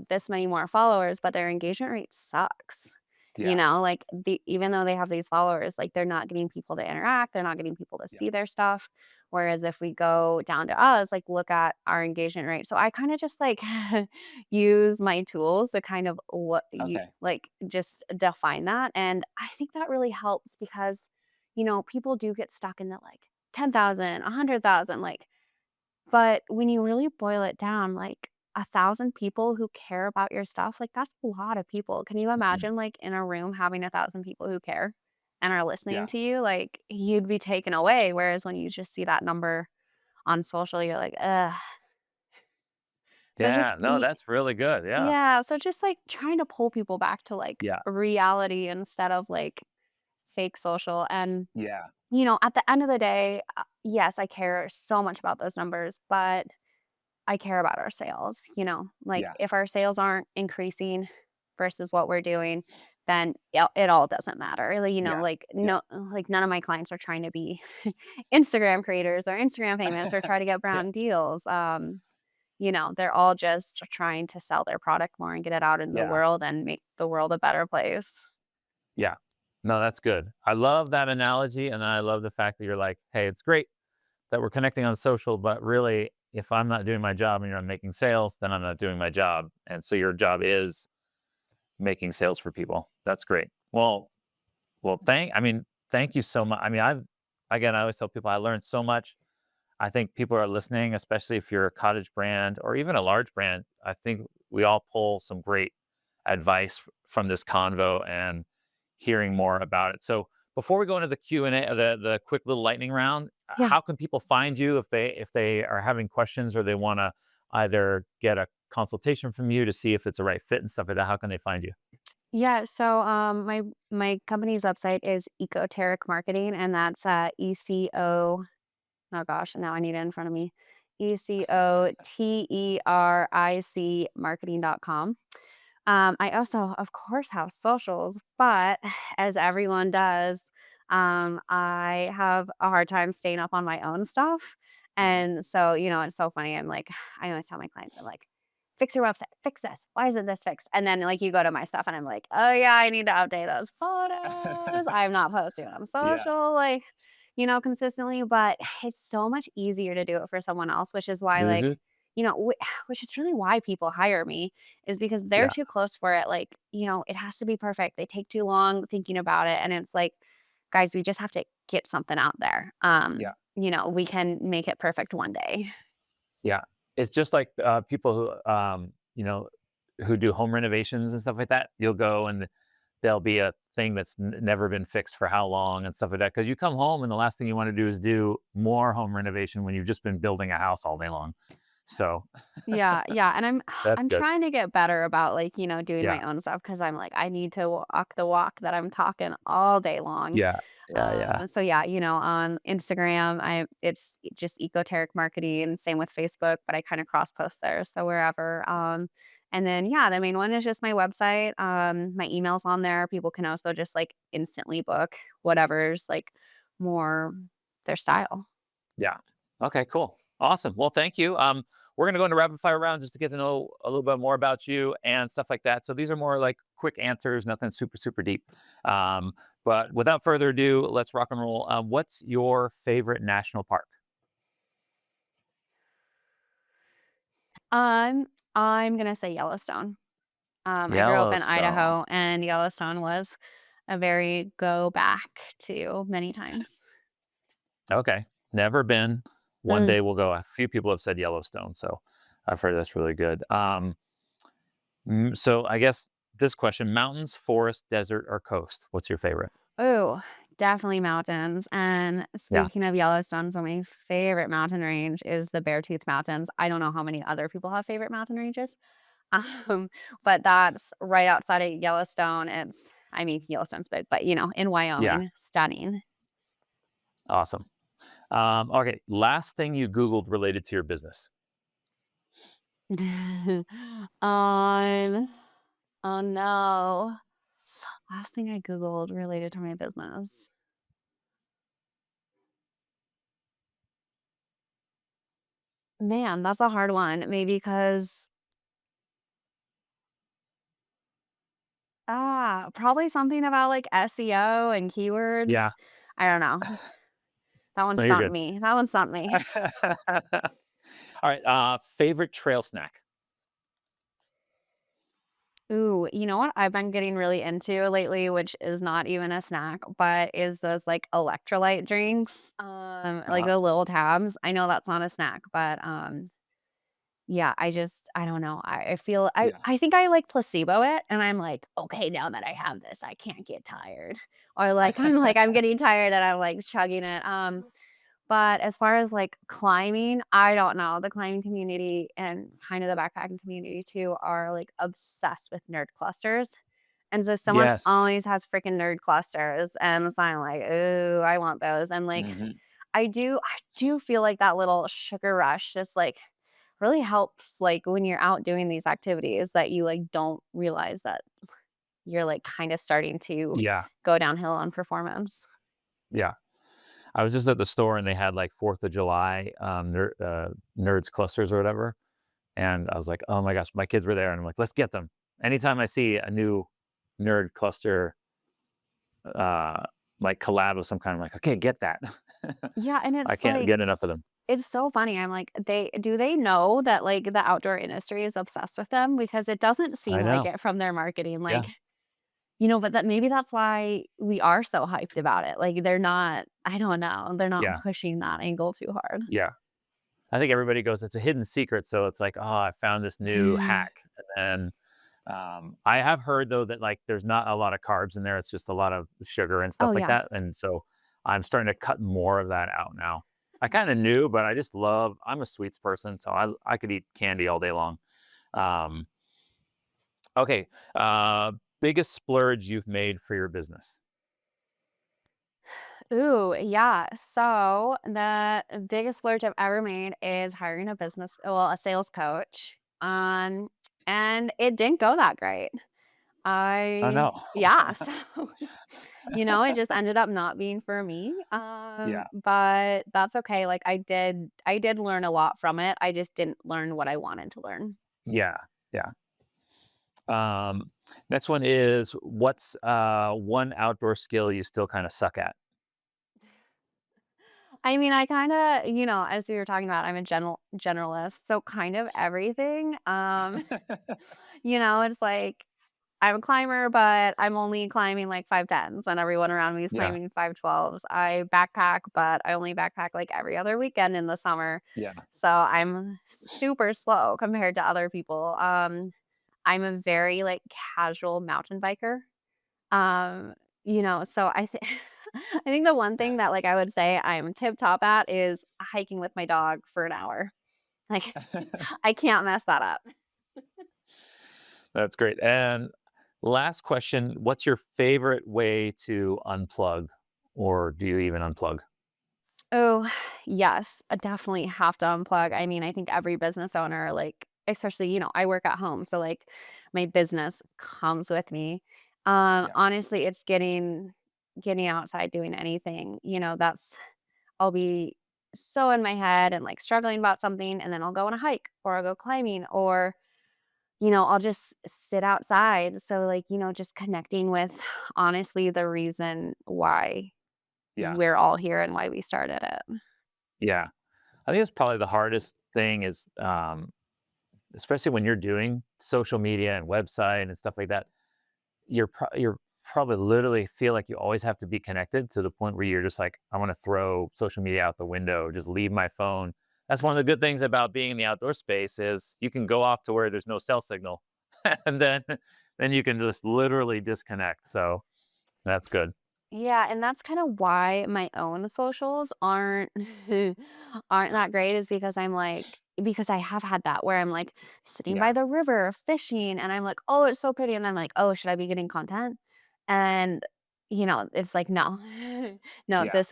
this many more followers, but their engagement rate sucks." Yeah. Like even though they have these followers, like they're not getting people to interact, they're not getting people to Yeah. see their stuff. Whereas if we go down to us, like look at our engagement rate. So I kind of just like use my tools to kind of what you Okay. like just define that. And I think that really helps because, people do get stuck in the like 10,000, 100,000, like, but when you really boil it down, like 1,000 people who care about your stuff, like that's a lot of people. Can you Mhm. imagine like in a room having 1,000 people who care and are listening Yeah. to you? Like you'd be taken away. Whereas when you just see that number on social, you're like, ugh. So just Yeah. No, that's really good. Yeah. yeah. So just like trying to pull people back to like Yeah. reality instead of like fake social. And Yeah. at the end of the day, yes, I care so much about those numbers, but I care about our sales, like Yeah. if our sales aren't increasing versus what we're doing, then it all doesn't matter. Really, Yeah. like Yeah. no, like none of my clients are trying to be Instagram creators or Instagram famous or try to get Yeah. brand deals. They're all just trying to sell their product more and get it out in the Yeah. world and make the world a better place. Yeah. No, that's good. I love that analogy. And I love the fact that you're like, hey, it's great that we're connecting on social, but really, if I'm not doing my job and you're not making sales, then I'm not doing my job. And so your job is making sales for people. That's great. Thank you so much. I mean, again, I always tell people I learned so much. I think people are listening, especially if you're a cottage brand or even a large brand. I think we all pull some great advice from this convo and hearing more about it. So before we go into the Q&A, the quick little lightning round, Yeah. how can people find you if they are having questions or they want to either get a consultation from you to see if it's a right fit and stuff like that? How can they find you? Yeah, so my company's website is Ecoteric Marketing, and that's ECO. Oh gosh, now I need it in front of me. ECOTERIC marketing.com. I also, of course, have socials, but as everyone does, I have a hard time staying up on my own stuff. Mhm. And so, it's so funny. I'm like, I always tell my clients, I'm like, fix your website, fix this. Why isn't this fixed? And then, like, you go to my stuff and I'm like, oh, yeah, I need to update those photos. I'm not posting on Yeah. social, like, consistently, but it's so much easier to do it for someone else, which is why, Is like, it? which is really why people hire me is because they're Yeah. too close for it. Like, it has to be perfect. They take too long thinking about it. And it's like, guys, we just have to get something out there. Yeah. We can make it perfect one day. Yeah. It's just like people who do home renovations and stuff like that. You'll go and there'll be a thing that's never been fixed for how long and stuff like that. Because you come home and the last thing you want to do is do more home renovation when you've just been building a house all day long. So Yeah, yeah, and I'm that's I'm good. trying to get better about like, doing my Yeah. own stuff because I'm like, I need to walk the walk that I'm talking all day long. Yeah. Yeah, yeah. So yeah, on Instagram, it's just Ecoteric Marketing, same with Facebook, but I kind of cross post there. So wherever. And then yeah, the main one is just my website. My email's on there. People can also just like instantly book whatever's like more their style. Yeah. Okay, cool. Awesome. Well, thank you. We're gonna go into rapid fire round just to get to know a little bit more about you and stuff like that. So these are more like quick answers, nothing super, super deep. Um, but without further ado, let's rock and roll. What's your favorite national park? Um, I'm gonna say Yellowstone. I grew up in Yellowstone. Idaho, and Yellowstone was a very go back to many times. Okay. Never been. One Mm. day we'll go. A few people have said Yellowstone, so I've heard that's really good. So I guess this question: mountains, forest, desert, or coast? What's your favorite? Ooh, definitely mountains. And Yeah. speaking of Yellowstone, so my favorite mountain range is the Beartooth Mountains. I don't know how many other people have favorite mountain ranges, um, but that's right outside of Yellowstone. I mean, Yellowstone's big, but in Yeah. Wyoming, stunning. Awesome. Okay. Last thing you Googled related to your business. um, oh no. Last thing I Googled related to my business. Man, that's a hard one. Maybe because probably something about, like, SEO and keywords. Yeah. I don't know. That one No, you're stumped good. me. That one stumped me. All right. Favorite trail snack. Ooh, you know what I've been getting really into lately, which is not even a snack, but is those, like, electrolyte drinks, like Uh, the little tabs. I know that's not a snack, but, yeah, I don't know. I feel yeah. I think I, like, placebo it, and I'm like, "Okay, now that I have this, I can't get tired." Or, I'm getting tired and I'm, like, chugging it, but as far as, like, climbing, I don't know. The climbing community and kind of the backpacking community too are, like, obsessed with nerd clusters, and so someone Yes. always has freaking nerd clusters, and so I'm like, "Ooh, I want those," and, like, Hmm. I do feel like that little sugar rush just, like, really helps, like, when you're out doing these activities that you, like, don't realize that you're, like, kinda starting to Yeah. go downhill on performance. Yeah. I was just at the store and they had like 4th of July nerds clusters or whatever. And I was like, oh my gosh, my kids were there. And I'm like, let's get them. Anytime I see a new nerd cluster, uh, like collab of some kind, I'm like, okay, get that. Yeah, and I it's can't like get enough of them. it's so funny. I'm like, they know that, like, the outdoor industry is obsessed with them? Because it doesn't I seem like know. it from their marketing, Yeah. like, but that maybe that's why we are so hyped about it. Like, they're not I don't know, they're not Yeah. pushing that angle too hard. Yeah. I think everybody goes, it's a hidden secret. So it's like, oh, I found this new hack. And then I have heard though that like there's not a lot of carbs in there. It's just a lot of sugar and Oh, stuff like yeah. that. And so I'm starting to cut more of that out now. I kind of knew, but I just love, I'm a sweets person. So I could eat candy all day long. Um, okay. Biggest splurge you've made for your business. Ooh, yeah. So the biggest splurge I've ever made is hiring a sales coach. And it didn't go that great. Oh, no. Yeah, so it just ended up not being for me. Yeah. But that's okay. Like I did learn a lot from it. I just didn't learn what I wanted to learn. Yeah. Yeah. Um, Next one is what's one outdoor skill you still kind of suck at? I mean, I kind of, as we were talking about, I'm a generalist, so kind of everything. It's like I'm a climber, but I'm only climbing like 5'10s, and everyone around me is Yeah. climbing 5'12s. I backpack, but I only backpack like every other weekend in the summer. Yeah. So I'm super slow compared to other people. I'm a very like casual mountain biker. So I think I think the one thing that like I would say I'm tip top at is hiking with my dog for an hour. Like I can't mess that up. That's great. And last question, what's your favorite way to unplug or do you even unplug? Oh, yes, I definitely have to unplug. I mean, I think every business owner, like, especially, I work at home, so like my business comes with me. Yeah. Honestly, it's getting outside doing anything, that's I'll be so in my head and like struggling about something, and then I'll go on a hike or I'll go climbing or I'll just sit outside. So like, just connecting with honestly the reason why Yeah. we're all here and why we started it. Yeah. I think it's probably the hardest thing is, especially when you're doing social media and website and stuff like that, you're probably literally feel like you always have to be connected to the point where you're just like, I want to throw social media out the window, just leave my phone. That's one of the good things about being in the outdoor space is you can go off to where there's no cell signal, and then you can just literally disconnect. So that's good. Yeah, and that's kind of why my own socials aren't that great is because because I have had that where I'm like sitting by Yeah. the river fishing and I'm like, "Oh, it's so pretty." And then I'm like, "Oh, should I be getting content?" And it's like, "No. No, Yeah. this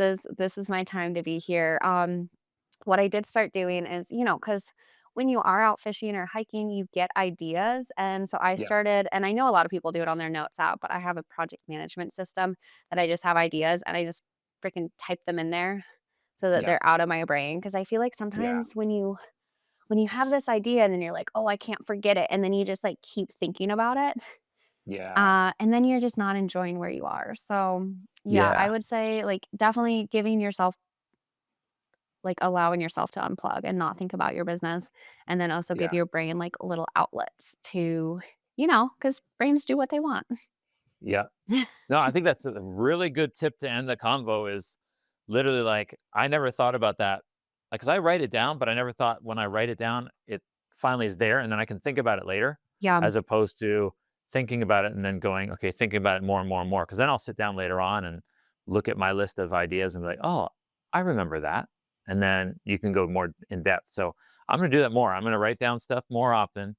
is my time to be here." What I did start doing is, cuz when you are out fishing or hiking, you get ideas. And so I Yeah. started, and I know a lot of people do it on their notes app, but I have a project management system that I just have ideas and I just freaking type them in there so that Yeah. they're out of my brain. Cause I feel like Yeah. sometimes when you have this idea and then you're like, oh, I can't forget it. And then you just like keep thinking about it. Yeah. And then you're just not enjoying where you are. So yeah, I Yeah. would say like definitely giving yourself like allowing yourself to unplug and not think about your business, and then also give Yeah. your brain like little outlets to, because brains do what they want. Yeah. No, I think that's a really good tip to end the convo is literally like, I never thought about that. Like, cause I write it down, but I never thought when I write it down, it finally is there and then I can think about it later Yeah. as opposed to thinking about it and then going, okay, thinking about it more and more and more. Cause then I'll sit down later on and look at my list of ideas and be like, oh, I remember that. And then you can go more in depth. So I'm going to do that more. I'm going to write down stuff more often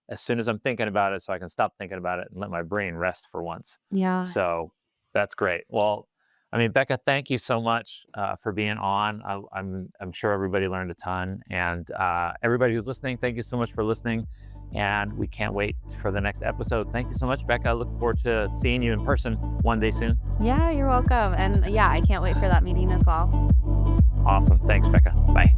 as soon as I'm thinking about it so I can stop thinking about it and let my brain rest for once. Yeah. So that's great. Well, I mean, Bekah, thank you so much for being on. I'm sure everybody learned a ton, and everybody who's listening, thank you so much for listening. And we can't wait for the next episode. Thank you so much, Bekah. I look forward to seeing you in person one day soon. Yeah, you're welcome. And yeah, I can't wait for that meeting as well. Awesome. Thanks, Bekah. Bye.